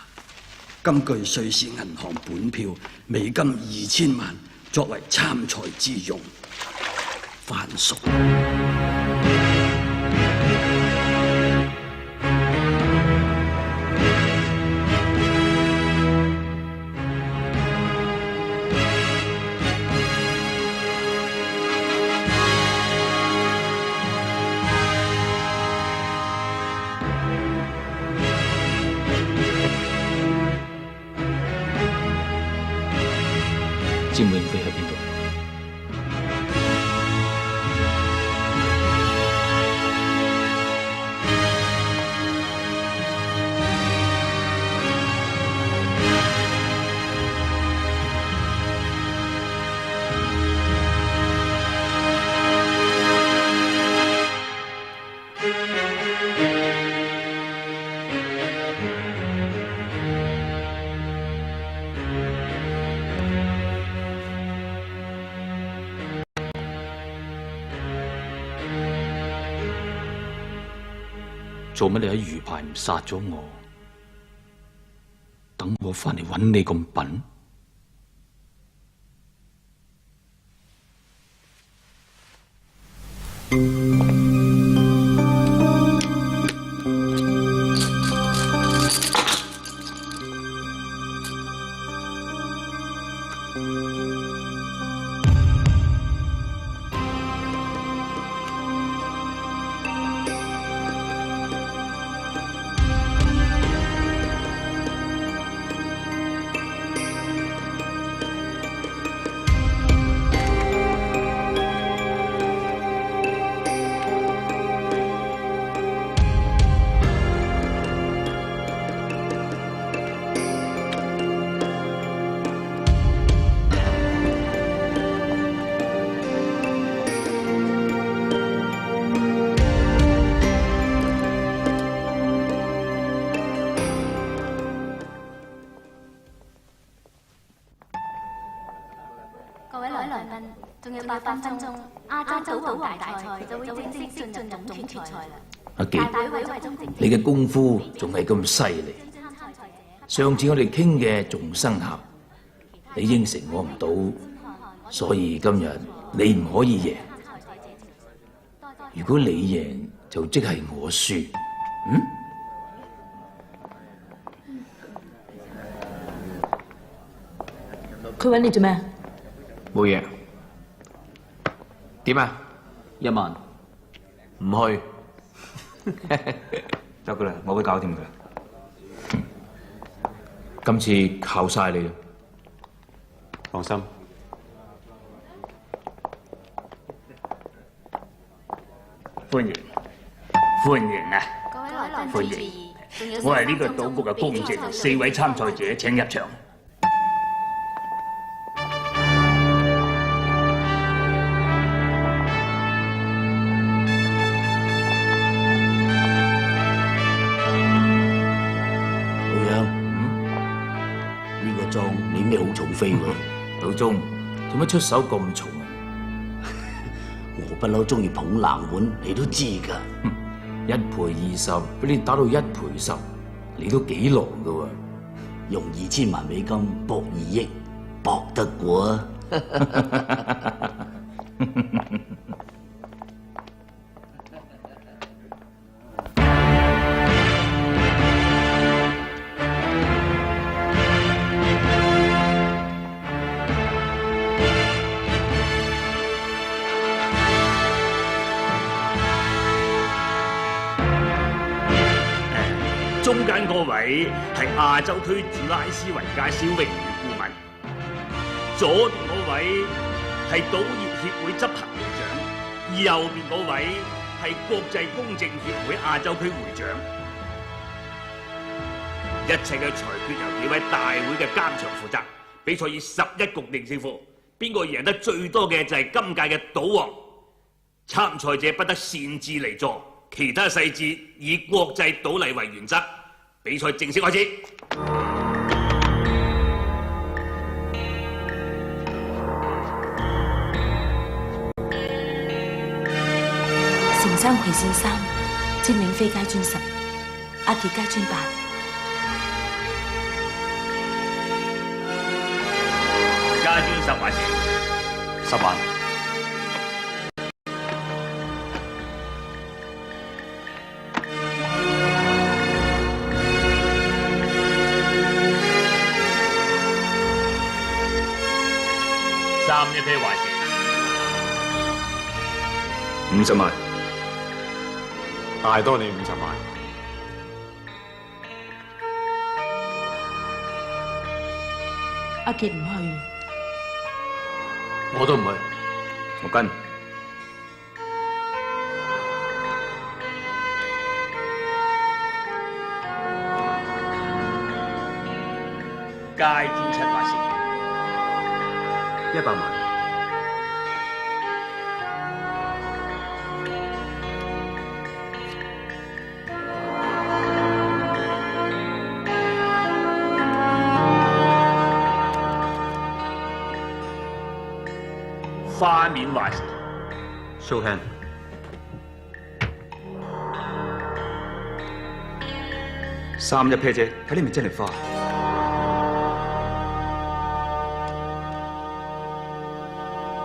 今據瑞士銀行本票美金2000萬，作為參賽之用，番薯。詹永飛喺邊度？做乜你喺魚排唔殺咗我？等我翻嚟揾你咁笨？各位來賓，仲有8分鐘，亞洲賭王大賽就會正式進入總決賽啦。阿傑，你嘅功夫仲係咁犀利。上次我哋傾嘅仲生效，你應承我唔到，所以今日你唔可以贏。如果你贏，就即係我輸。佢揾你做咩？冇嘢。點啊？1萬。唔去。得噶啦，我會搞掂佢。今次靠晒你啦。放心。歡迎啊！歡迎！我係呢個賭局嘅公證，4位參賽者請入場。你應該好重飛喎，老鐘，做乜出手咁重啊？我不嬲中意捧冷門，你都知㗎。1賠20，俾你打到1賠10，你都幾狼㗎喎？用2000萬美金搏2億，搏得過啊！中間嗰位係亞洲區主拉斯維加斯榮譽顧問，左邊嗰位係賭業協會執行會長，右邊嗰位係國際公證協會亞洲區會長。一切嘅裁決由幾位大會嘅監場負責。比賽以11局定勝負，邊個贏得最多嘅就係今屆嘅賭王。參賽者不得擅自離座，其他細節以國際賭例為原則。比賽正式開始。成山葵線3，詹永飛階磚10，阿傑階磚8。階磚10話事。10萬。3一啤話事50萬，大多你50萬。阿傑唔去，我都唔去。我跟。街專7話事100萬。花面話事 show hand。3一啤啫，睇你咪真係花。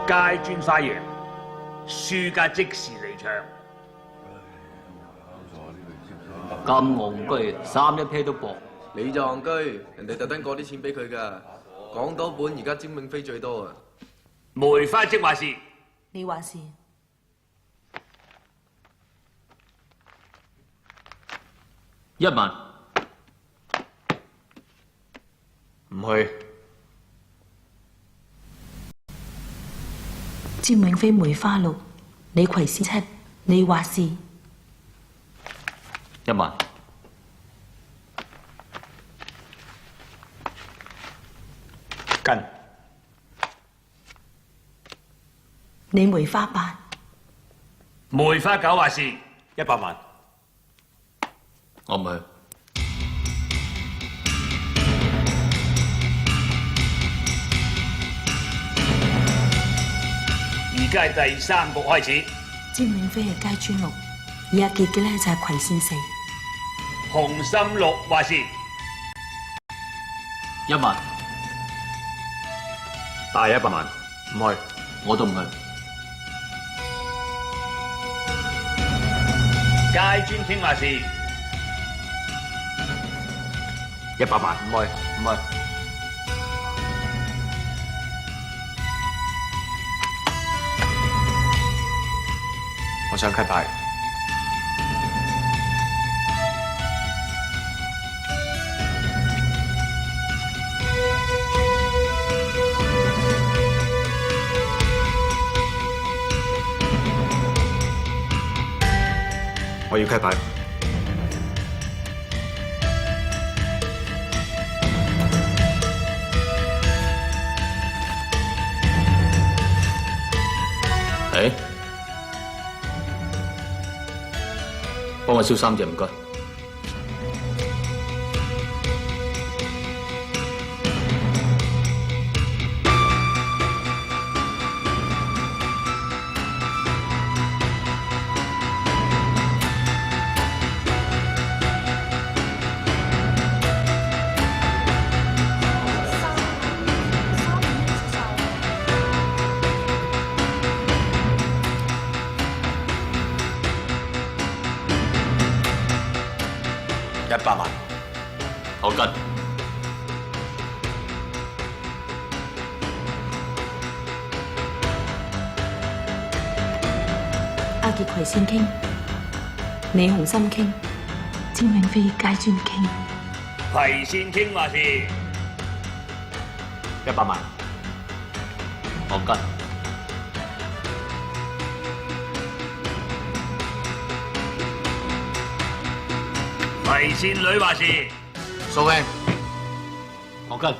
街專花贏，輸家即時離場。咁戇居，3一啤都搏。你就戇居，人哋特登過啲錢俾佢㗎。港島本而家詹永飛最多啊！梅花即話事，你話事。1萬，唔去。詹永飛梅花6，李葵仙7，你話事。1萬，跟。你梅花8，梅花9話事100萬。我唔去。而家係第3局開始。詹永飛係街專6，而阿傑嘅咧就係葵仙4。紅心6話事1萬，大100萬。唔去。我都唔去。街專傾話事100萬。唔去，唔去。我想 cut 牌。我要 cut 牌。誒，幫我燒3隻唔該。100萬。我跟。阿傑葵仙傾，你紅心傾，詹永飛街專傾。葵仙傾話事100萬。我跟。葵仙女話事蘇兄，我跟。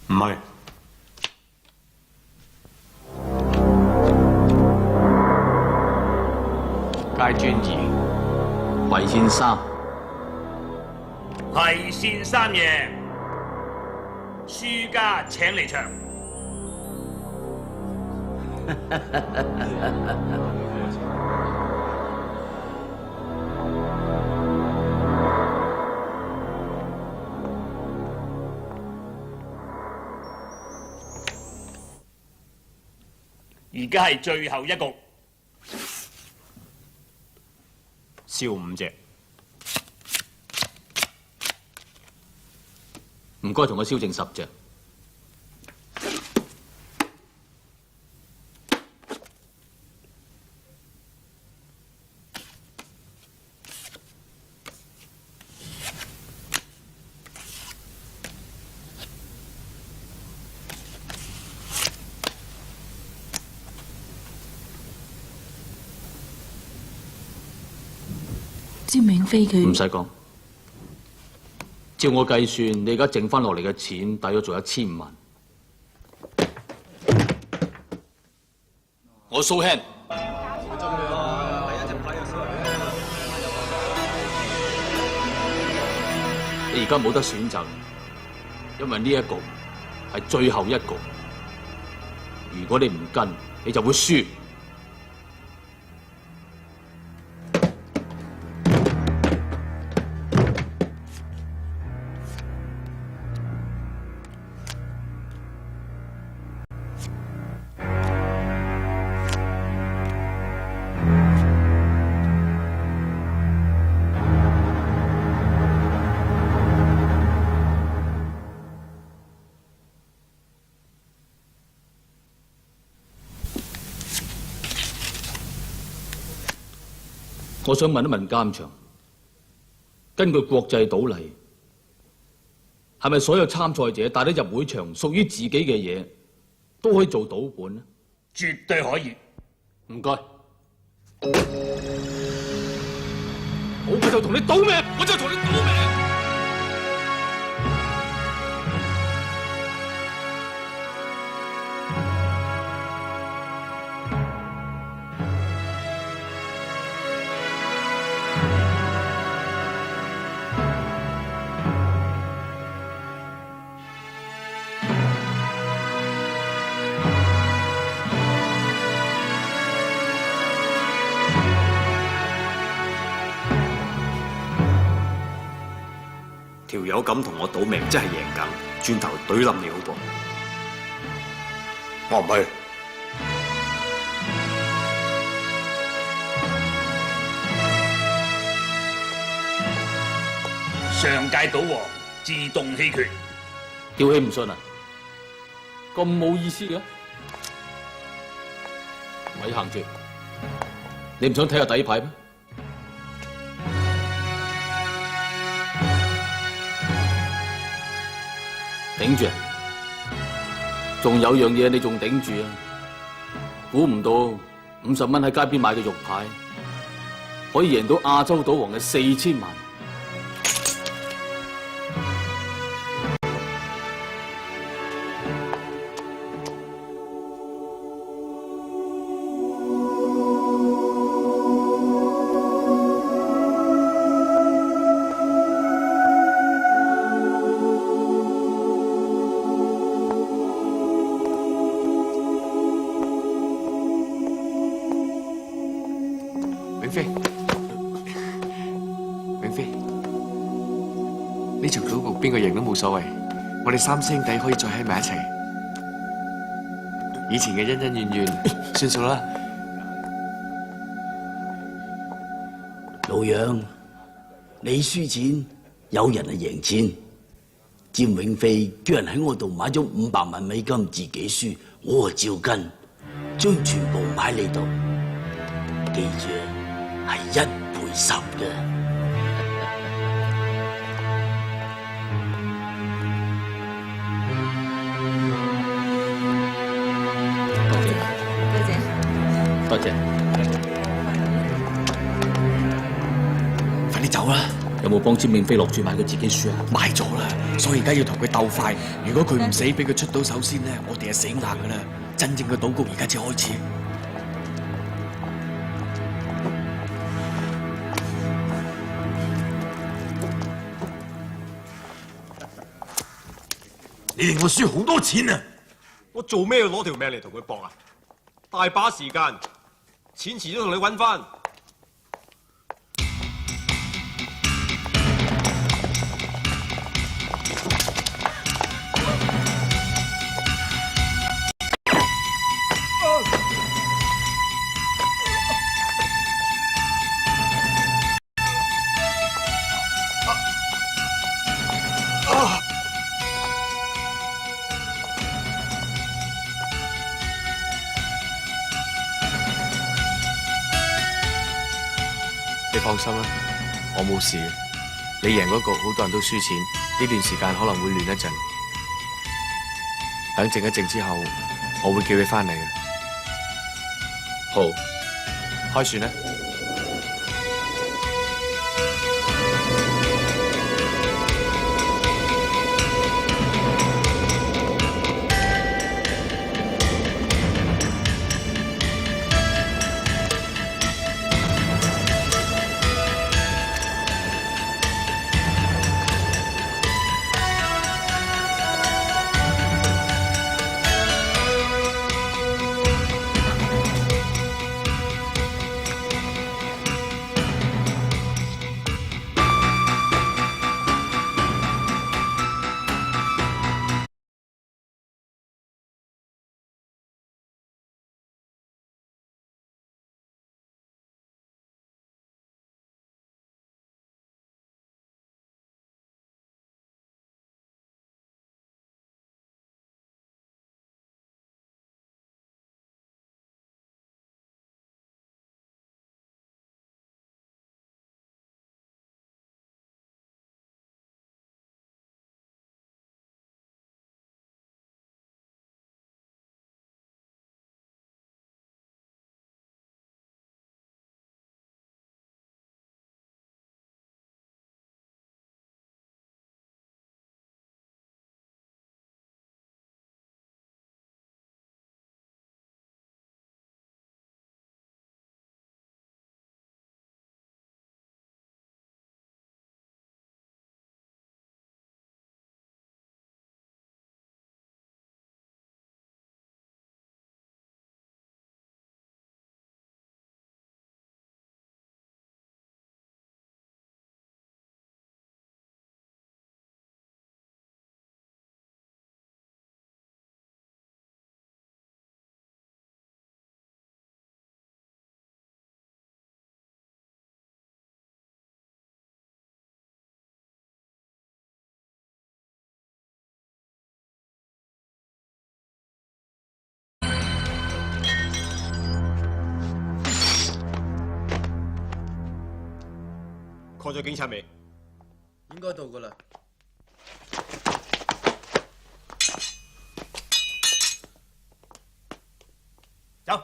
唔係。街專2，葵仙3。葵仙3贏，輸家請離場。而家係最後一局，燒5隻。唔該，同我燒剩10隻。詹永飛佢唔使講，照我計算，你而家剩翻落嚟嘅錢大約仲有1000萬。我 show hand。你而家冇得選擇，因為呢一局係最後一局。如果你唔跟，你就會輸。我想問一問監場，根據國際賭例，係咪所有參賽者帶得入會場屬於自己嘅嘢都可以做賭本呢？絕對可以。唔該。我就同你賭命，我就同你賭命。條友咁同我賭命，真係贏梗，轉頭懟冧你好過。我唔去。上屆賭王自動棄權。吊起唔信啊？咁冇意思嘅，咪行住！你唔想睇下底牌咩？頂住！仲有樣嘢你仲頂住啊！估唔到50蚊喺街邊買嘅肉牌，可以贏到亞洲賭王嘅4000萬。呢場賭局邊個贏都冇所謂，我哋3兄弟可以再喺埋一齊。以前嘅恩恩怨怨算數啦。老楊，你輸錢，有人係贏錢。詹永飛叫人喺我度買咗500萬美金自己輸，我啊照跟，將全部買你度。記住係1賠10嘅。多謝。快啲走啦！有冇幫詹永飛落注買佢自己輸啊？買咗啦，所以而家要同佢鬥快。如果佢唔死，俾佢出到手先咧，我哋係死硬噶啦。真正嘅賭局而家先開始。你令我輸好多錢啊！我做咩要攞條命嚟同佢搏啊？大把時間，錢遲早同你揾翻。你放心啦，我冇事嘅。你贏嗰局好多人都輸錢，呢段時間可能會亂一陣。等靜一靜之後，我會叫你翻嚟嘅。好，開船啦！call 咗警察未？應該到㗎啦。走。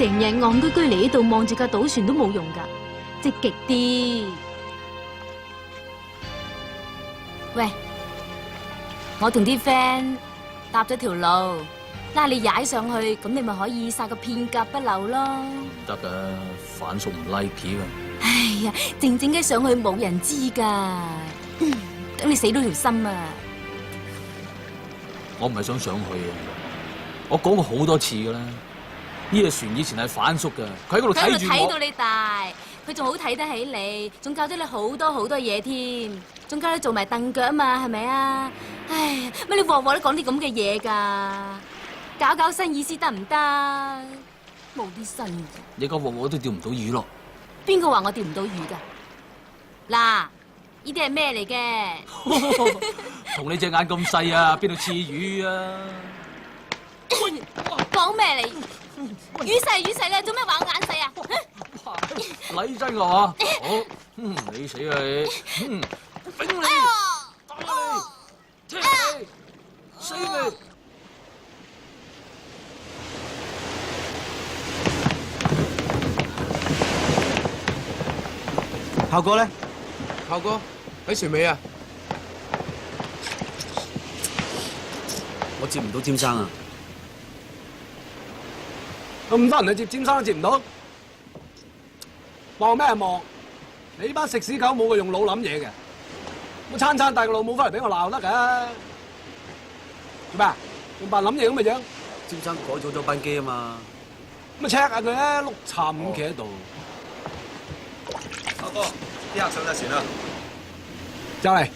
成日戇居居嚟呢度望住架賭船都冇用噶，積極啲。喂，我同啲 friend 搭咗條路，拉你踩上去，咁你咪可以殺個片甲不留咯。唔得噶，反叔唔 like 噶。哎呀，靜靜嘅上去冇人知噶，等你死到條心啊！我唔係想上去啊，我講過好多次噶啦。呢隻船以前係反叔噶，佢喺嗰度睇住我。睇到你大，佢仲好睇得起你，仲教咗你好多嘢添，仲教你做埋凳腳啊嘛，係咪啊？唉，乜你鑊鑊都講啲咁嘅嘢㗎？搞搞新意思得唔得？冇啲新意。你咁話我都釣唔到魚咯。邊個話我釣唔到魚㗎？嗱，呢啲係咩嚟嘅？同你隻眼咁細啊，邊度似魚啊？講咩嚟？魚細咧，做咩話我眼細啊？禮真㗎嘛？好，你死啊你！頂你！打你！踢你！死你！炮哥咧？炮哥喺船尾啊！我接唔到詹生啊！咁多人去接詹生都接唔到，望咩望？你班食屎狗冇個用腦諗嘢嘅，我餐帶個老母翻嚟俾我鬧得噶。做咩？用扮諗嘢咁嘅樣？詹生改咗班機啊嘛，咁咪 check 下佢咧，碌杉咁企喺度。炮哥，啲客上晒船啦，就嚟。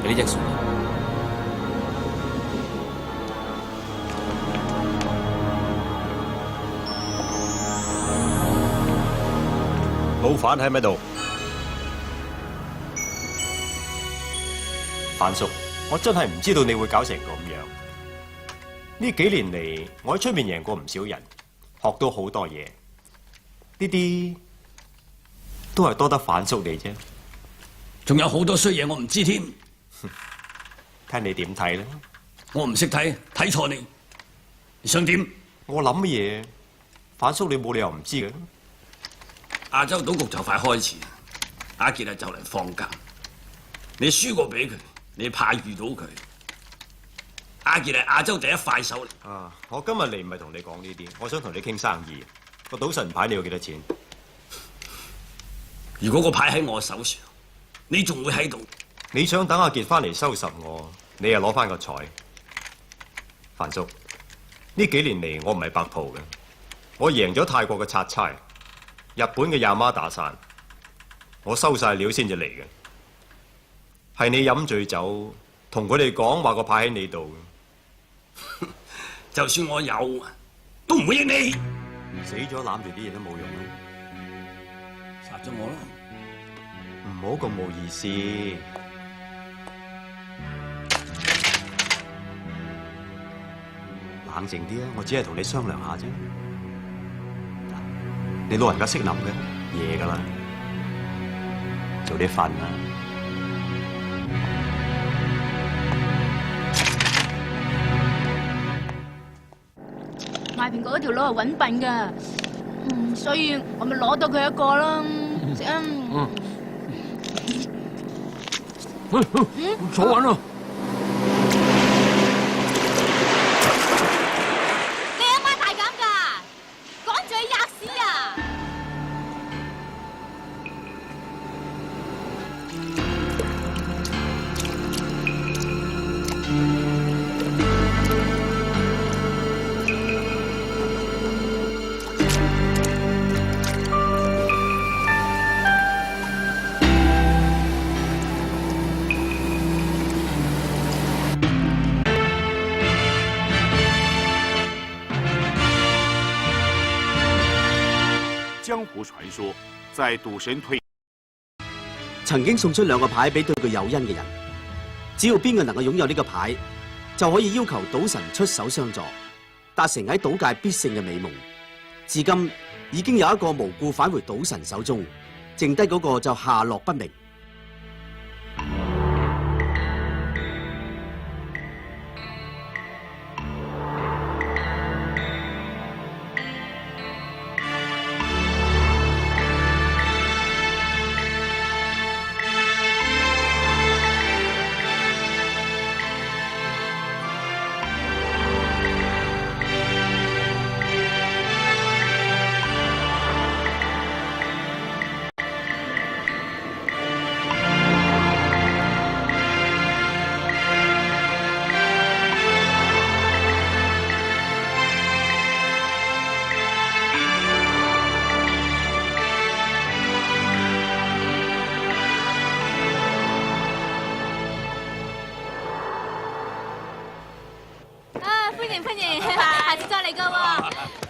呢隻船。老闆喺咪度？范叔，我真係唔知道你會搞成咁樣。呢幾年嚟，我喺出面贏過唔少人，學到好多嘢。呢啲都係多得范叔你啫。仲有好多衰嘢我唔知添。睇你點睇啦。我唔識睇，睇錯你。你想點？我諗乜嘢？范叔你冇理由唔知嘅。亞洲賭局就快開始，阿傑啊就嚟放假。你輸過俾佢，你怕遇到佢。阿傑係亞洲第一快手嚟。啊！我今日嚟唔係同你講呢啲，我想同你傾生意。個賭神牌你要幾多錢？如果個牌喺我手上，你仲會喺度？你想等阿傑翻嚟收拾我，你又攞翻個彩。范叔，呢幾年嚟我唔係白蒲嘅，我贏咗泰國嘅拆差，日本嘅亞媽打散，我收晒料先至嚟嘅。係你飲醉酒，同佢哋講話個牌喺你度。就算我有，都唔會益你。死咗攬住啲嘢都冇用啦，殺咗我啦！唔好咁冇意思。冷靜啲啊！我只係同你商量下啫。你老人家識諗嘅，夜噶啦，早啲瞓啦。賣蘋果嗰條佬係揾笨噶，所以我咪攞到佢一個咯。食啊！坐穩啦！你阿媽大膽噶，趕住去吔屎啊！江湖傳說，在賭神退曾經送出2個牌俾對佢有恩嘅人，只要邊個能夠擁有呢個牌，就可以要求賭神出手相助，達成喺賭界必勝嘅美夢。至今已經有一個無故返回賭神手中，剩低嗰個就下落不明。迎歡迎，下次再嚟噶喎。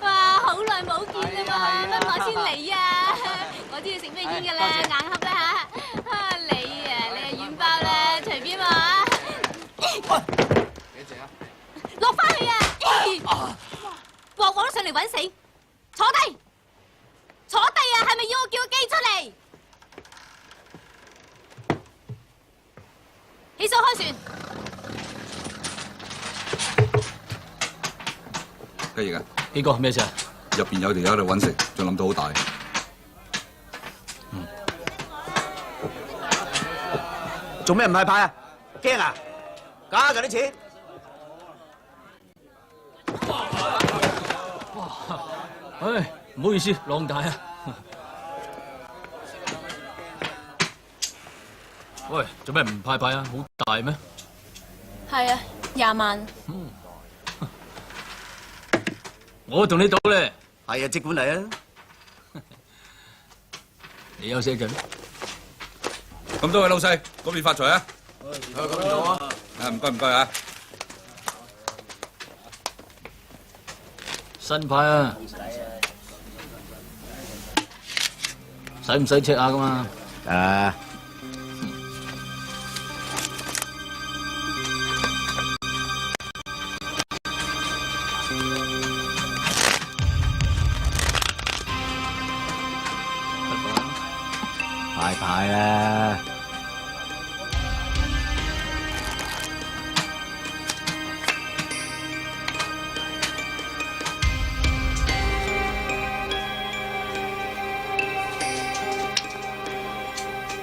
哇，好耐冇見啦喎，乜我先嚟啊？我知你食咩煙噶啦，硬盒啦嚇。你軟包啦，隨便嘛。幾隻啊？落翻去啊！鑊鑊都上嚟揾死，坐低，坐低啊！係咪要我叫個機出嚟？起手開船。雞翼啊！基哥咩事啊？入邊有條友喺度揾食，仲諗到好大。做咩唔派牌啊？驚啊？加緊啲錢。唉，唔好意思，浪大啊！喂，做咩唔派牌啊？好大咩？係啊，20萬。我同你賭咧。係啊，即管嚟啊！你休息一陣。咁多位老細，嗰邊發財啊！咁樣啊！唔該唔該啊！新牌啊！使唔使 check 下噶嘛？啊！派牌啦！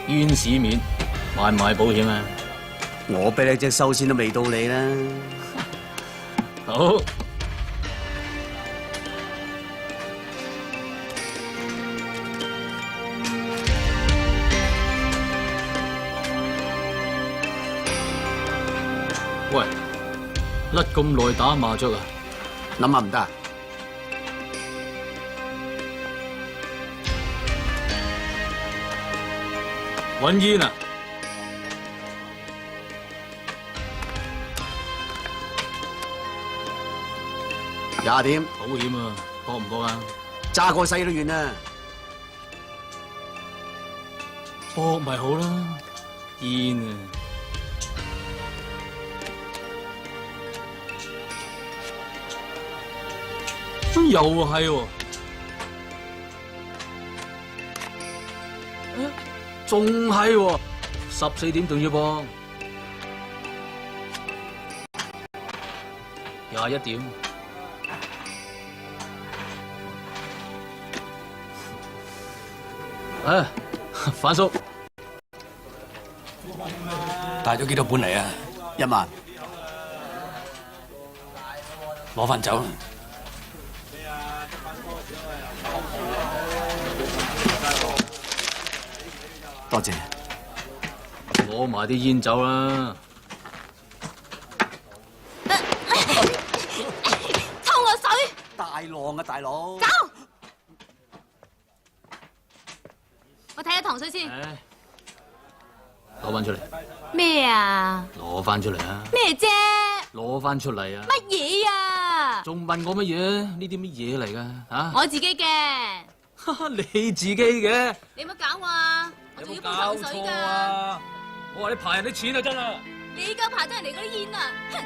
煙市面買唔買保險啊？我俾你隻收錢都未到你啦。好。喂，甩咁耐打麻雀啊？諗下唔得啊？搵煙啊？20點。保險啊，搏唔搏啊？揸個細都完啦。搏咪好啦，煙啊！又係喎，仲係喎，14點仲要噃，21點，反叔帶咗幾多本嚟啊？1萬，攞翻走。多謝。攞埋啲煙走啦。抽我水！大浪啊，大佬！走！我睇下糖水先。攞翻出嚟。咩啊？攞翻出嚟啊！咩啫？攞翻出嚟啊！乜嘢啊？仲問我乜嘢？呢啲乜嘢嚟㗎？啊！我自己嘅。你自己嘅？你唔好搞我啊！我仲要煲糖水㗎。我話你排人啲錢啊，真啊！你而家排咗人哋嗰啲煙啊！哼！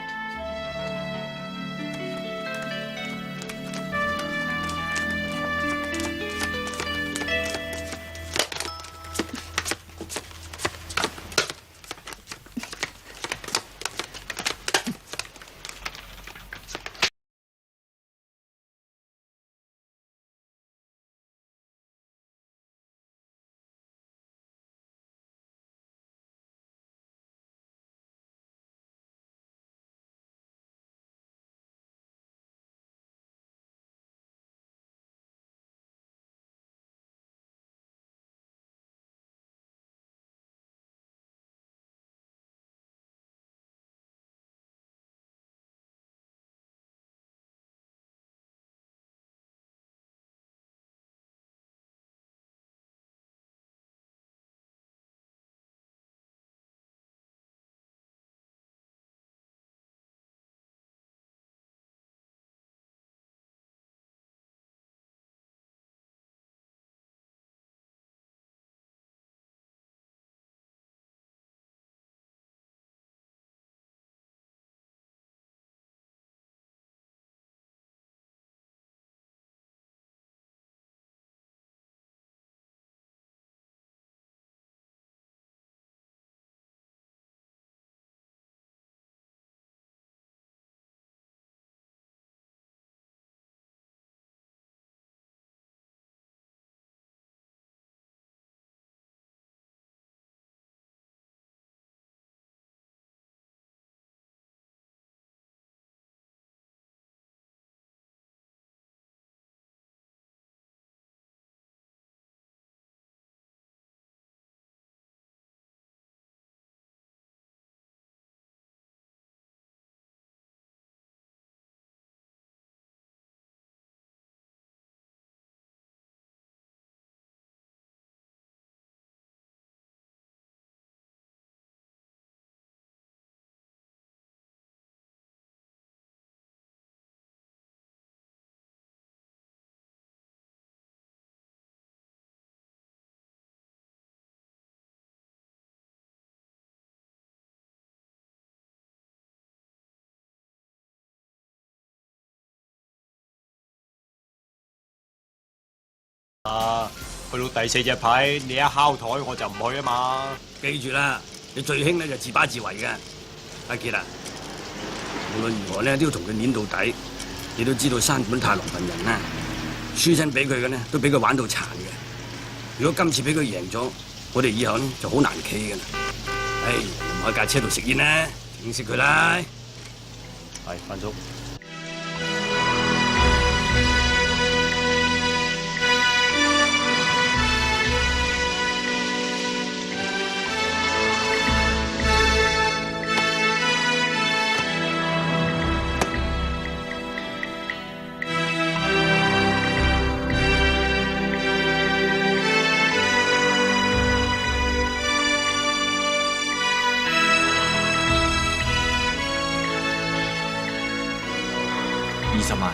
啊，去到第4隻牌，你一敲台我就唔去啊嘛。記住啦，你最興咧就自把自為嘅。阿傑啊，無論如何咧都要同佢碾到底。你都知道山本太郎份人啦，輸親俾佢嘅咧都俾佢玩到殘嘅。如果今次俾佢贏咗，我哋以後咧就好難企嘅啦。唉，唔喺架車度食煙啦，整熄佢啦。係，范叔。20萬。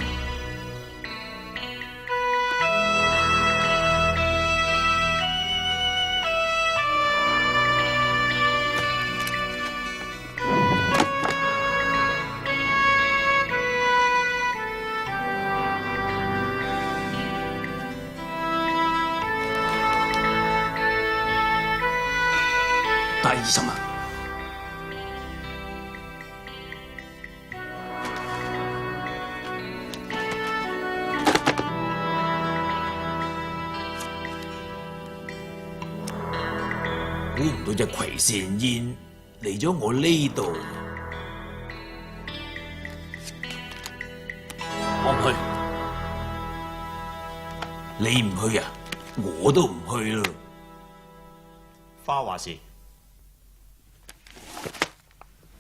第20萬。估唔到隻葵扇煙嚟咗我呢度，我唔去。你唔去啊？我都唔去咯。花話事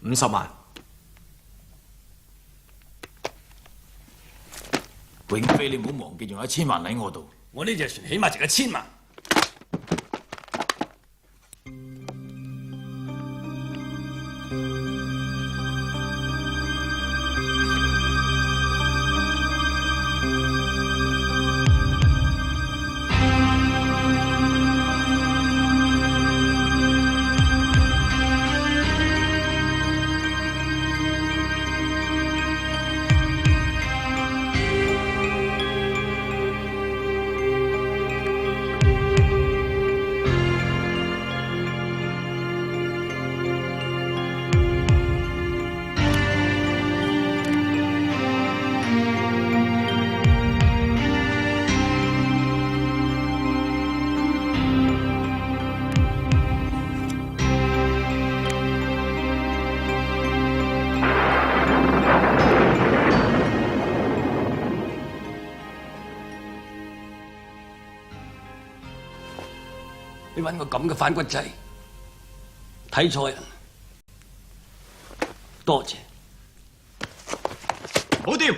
50萬。永飛，你唔好忘記，仲有1000萬喺我度。我呢隻船起碼值1000萬。你揾個咁嘅反骨仔，睇錯人，多謝。好掂，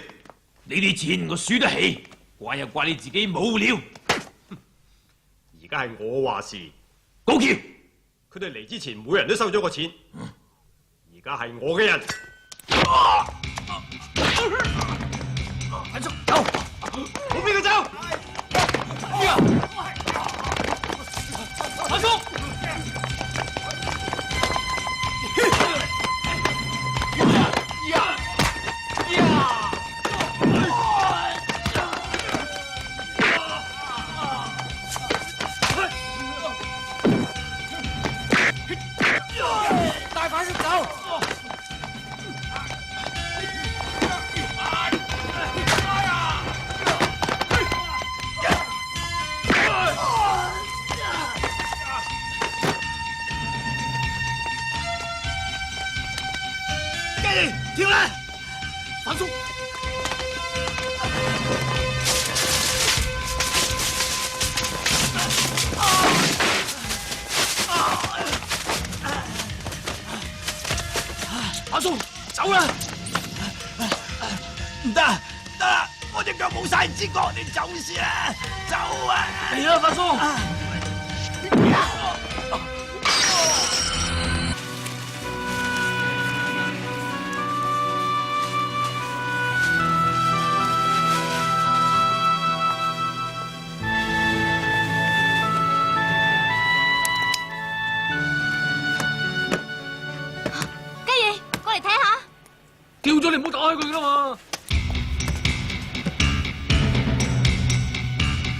你啲錢我輸得起，怪又怪你自己冇料。而家係我話事。高橋，佢哋嚟之前，每人都收咗個錢。而家係我嘅人。快速走，冇俾佢走。快速！大快速走！跳啦！反速！反速！走啦！唔得，得啦！我隻腳冇晒知覺，你走先啦！走啊！嚟啦，反速！叫咗你唔好打開佢噶嘛！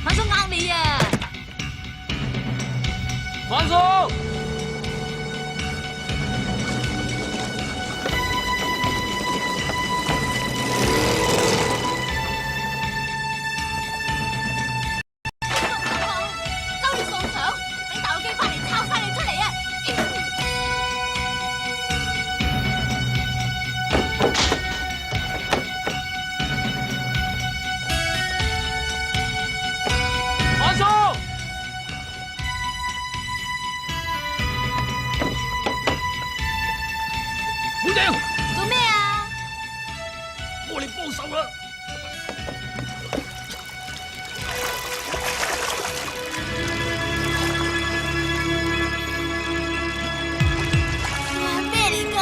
反叔呃你啊！幫手啦！咩嚟㗎？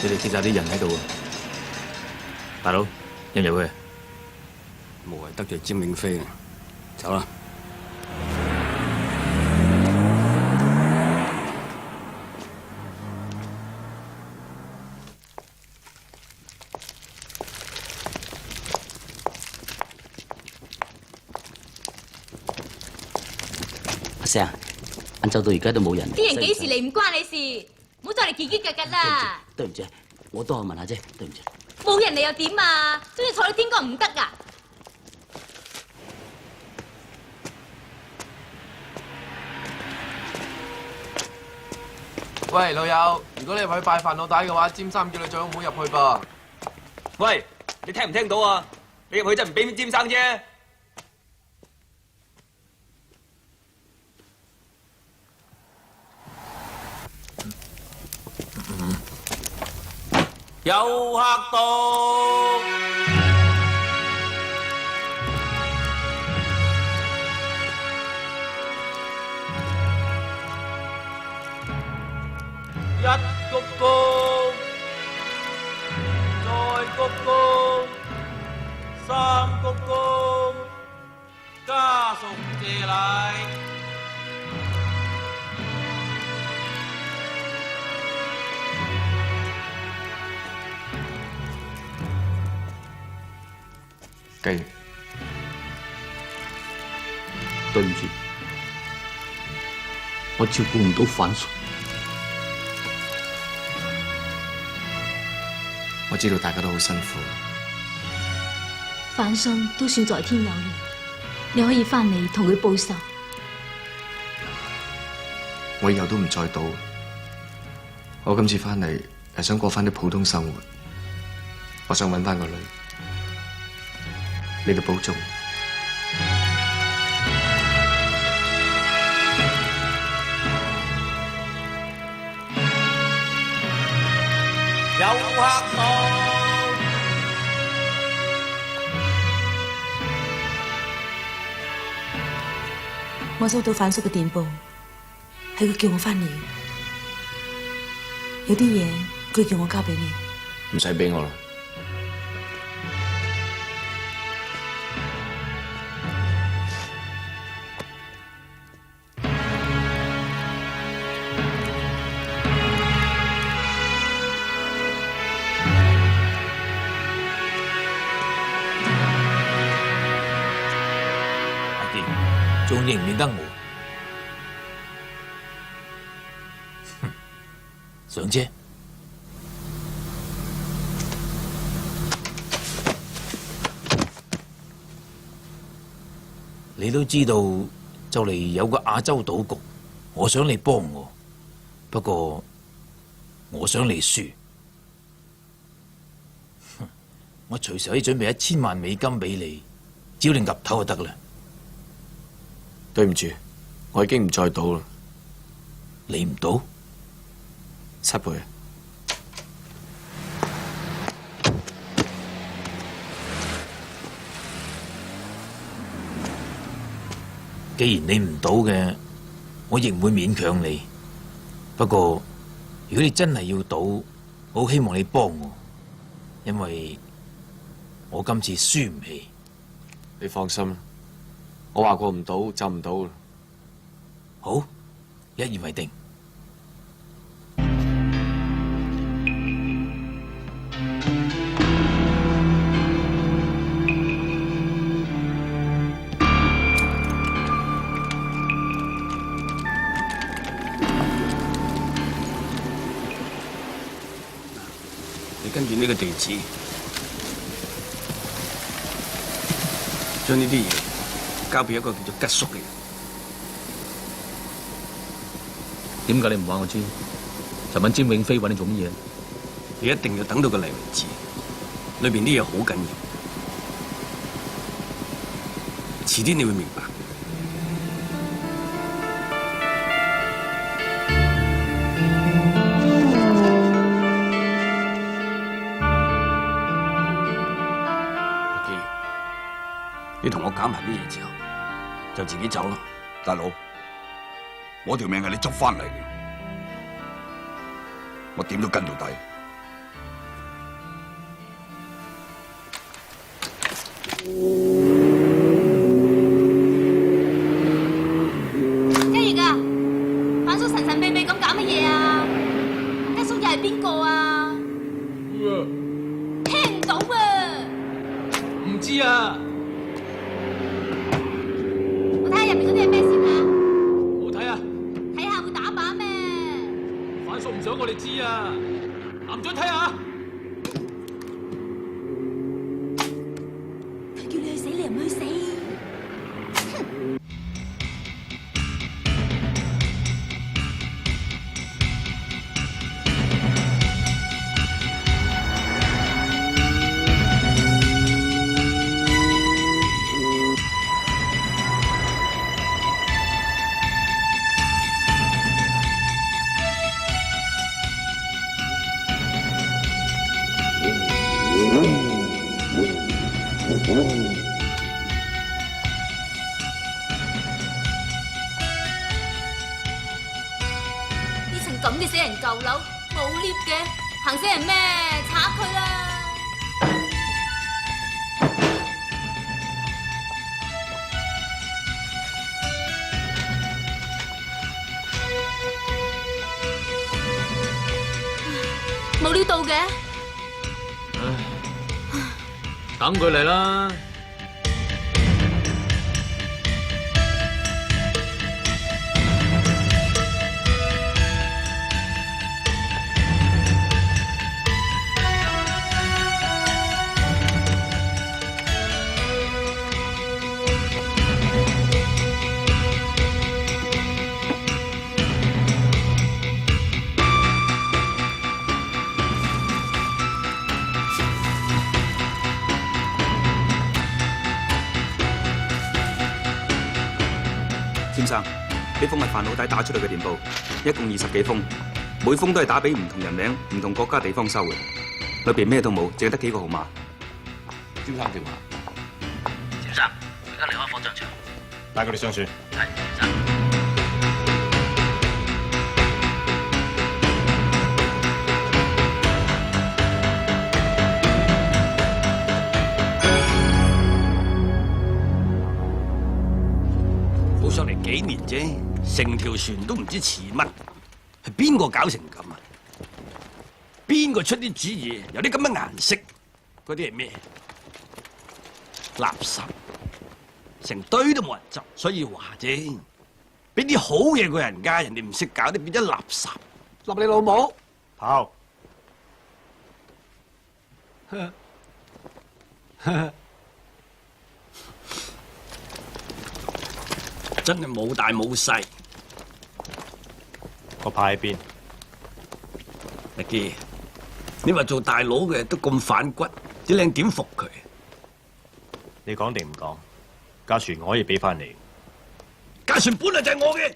你哋接晒啲人喺度啊！大佬，入唔入去？無謂得罪詹永飛，走啦！阿石，晏晝到而家都冇人。啲人幾時嚟唔關你事，唔好再嚟嘰嘰格格啦！對唔住，我都係問下啫，對唔住。冇人嚟又點啊？中意坐到天光唔得噶！喂，老友，如果你入去拜飯老大嘅話，詹生叫你最好唔好入去噃。喂，你聽唔聽到啊？你入去真係唔俾面詹生啫。有客到，一鞠躬，再鞠躬，三鞠躬，家屬謝禮。雞，對唔住，我照顧唔到反叔。我知道大家都好辛苦。反信都算在天有靈，你可以翻嚟同佢報仇。我以後都唔再賭。我今次翻嚟係想過翻啲普通生活。我想搵翻個女。你哋保重。有客到，我收到反叔嘅電報，係佢叫我翻嚟。有啲嘢佢叫我交俾你。唔使俾我啦。仲認唔認得我？上車。你都知道就嚟有個亞洲賭局，我想你幫我，不過我想你輸。我隨時可以準備1000萬美金俾你，只要你岌頭就得啦。對唔住，我已經唔再賭啦。你唔賭？7倍。既然你唔賭嘅，我亦唔會勉強你。不過，如果你真係要賭，我好希望你幫我，因為我今次輸唔起。你放心啦，我話過唔到就唔到啦。好，一言為定。你跟住呢個地址，將呢啲嘢交俾一個叫做吉叔嘅人。點解你唔話我知？就問詹永飛揾你做乜嘢？你一定要等到佢嚟為止，裏邊啲嘢好緊要，遲啲你會明白。你同我搞埋啲嘢之後，就自己走咯。大佬，我條命係你捉翻嚟嘅，我點都跟到底。一月啊，反叔神神秘秘咁搞乜嘢啊？吉叔又係邊個啊？聽唔到啊！唔知啊。我睇下入邊嗰啲係咩先啊？好睇啊！睇下會打靶咩？反叔唔想我哋知啊！唔准睇下。佢叫你去死，你又唔去死。呢層咁嘅死人舊樓冇 lift 嘅，行死人咩？拆佢啦！冇料到嘅，等佢嚟啦。詹生，呢封係范老弟打出嚟嘅電報，一共20幾封，每封都係打俾唔同人名、唔同國家地方收嘅，裏邊咩都冇，淨係得幾個號碼。詹生電話。詹生，而家離開火葬場。帶佢哋上船。係，詹生。好上嚟幾年啫，成條船都唔知似乜，係邊個搞成咁啊？邊個出啲主意？有啲咁嘅顏色，嗰啲係咩？垃圾，成堆都冇人執，所以話啫。俾啲好嘢個人家，人哋唔識搞，啲變咗垃圾。立你老母！跑！真係冇大冇細。個牌喺邊？力基，你話做大佬嘅都咁反骨，啲靚點服佢？你講定唔講？架船我可以俾翻你。架船本來就係我嘅，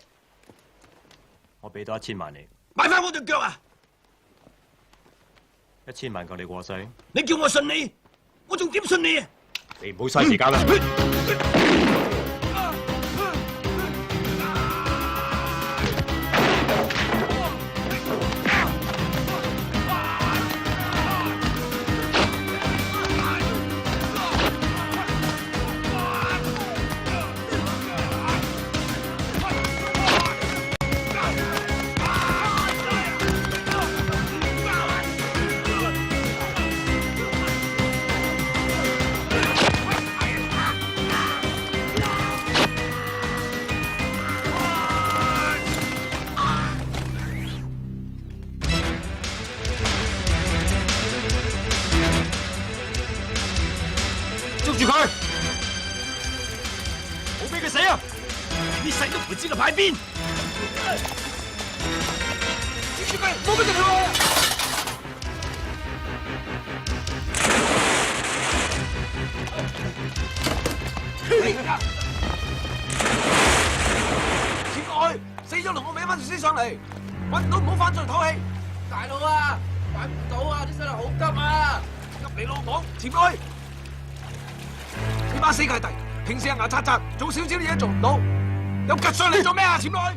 我俾多1000萬你。買翻我對腳啊！1000萬夠你過世？你叫我信你，我仲點信你啊？你唔好嘥時間啦！俾佢死啊！呢世都唔會知道派邊。接住佢，冇俾佢跳啊！切開，死咗同我搲翻條屍上嚟，揾唔到唔好翻出嚟唞氣。大佬啊，揾唔到啊，啲傷好急啊！急你老講，前開！呢班死契弟，平時係牙刷刷，做少少啲嘢做唔到，有吉上嚟做咩啊？前開！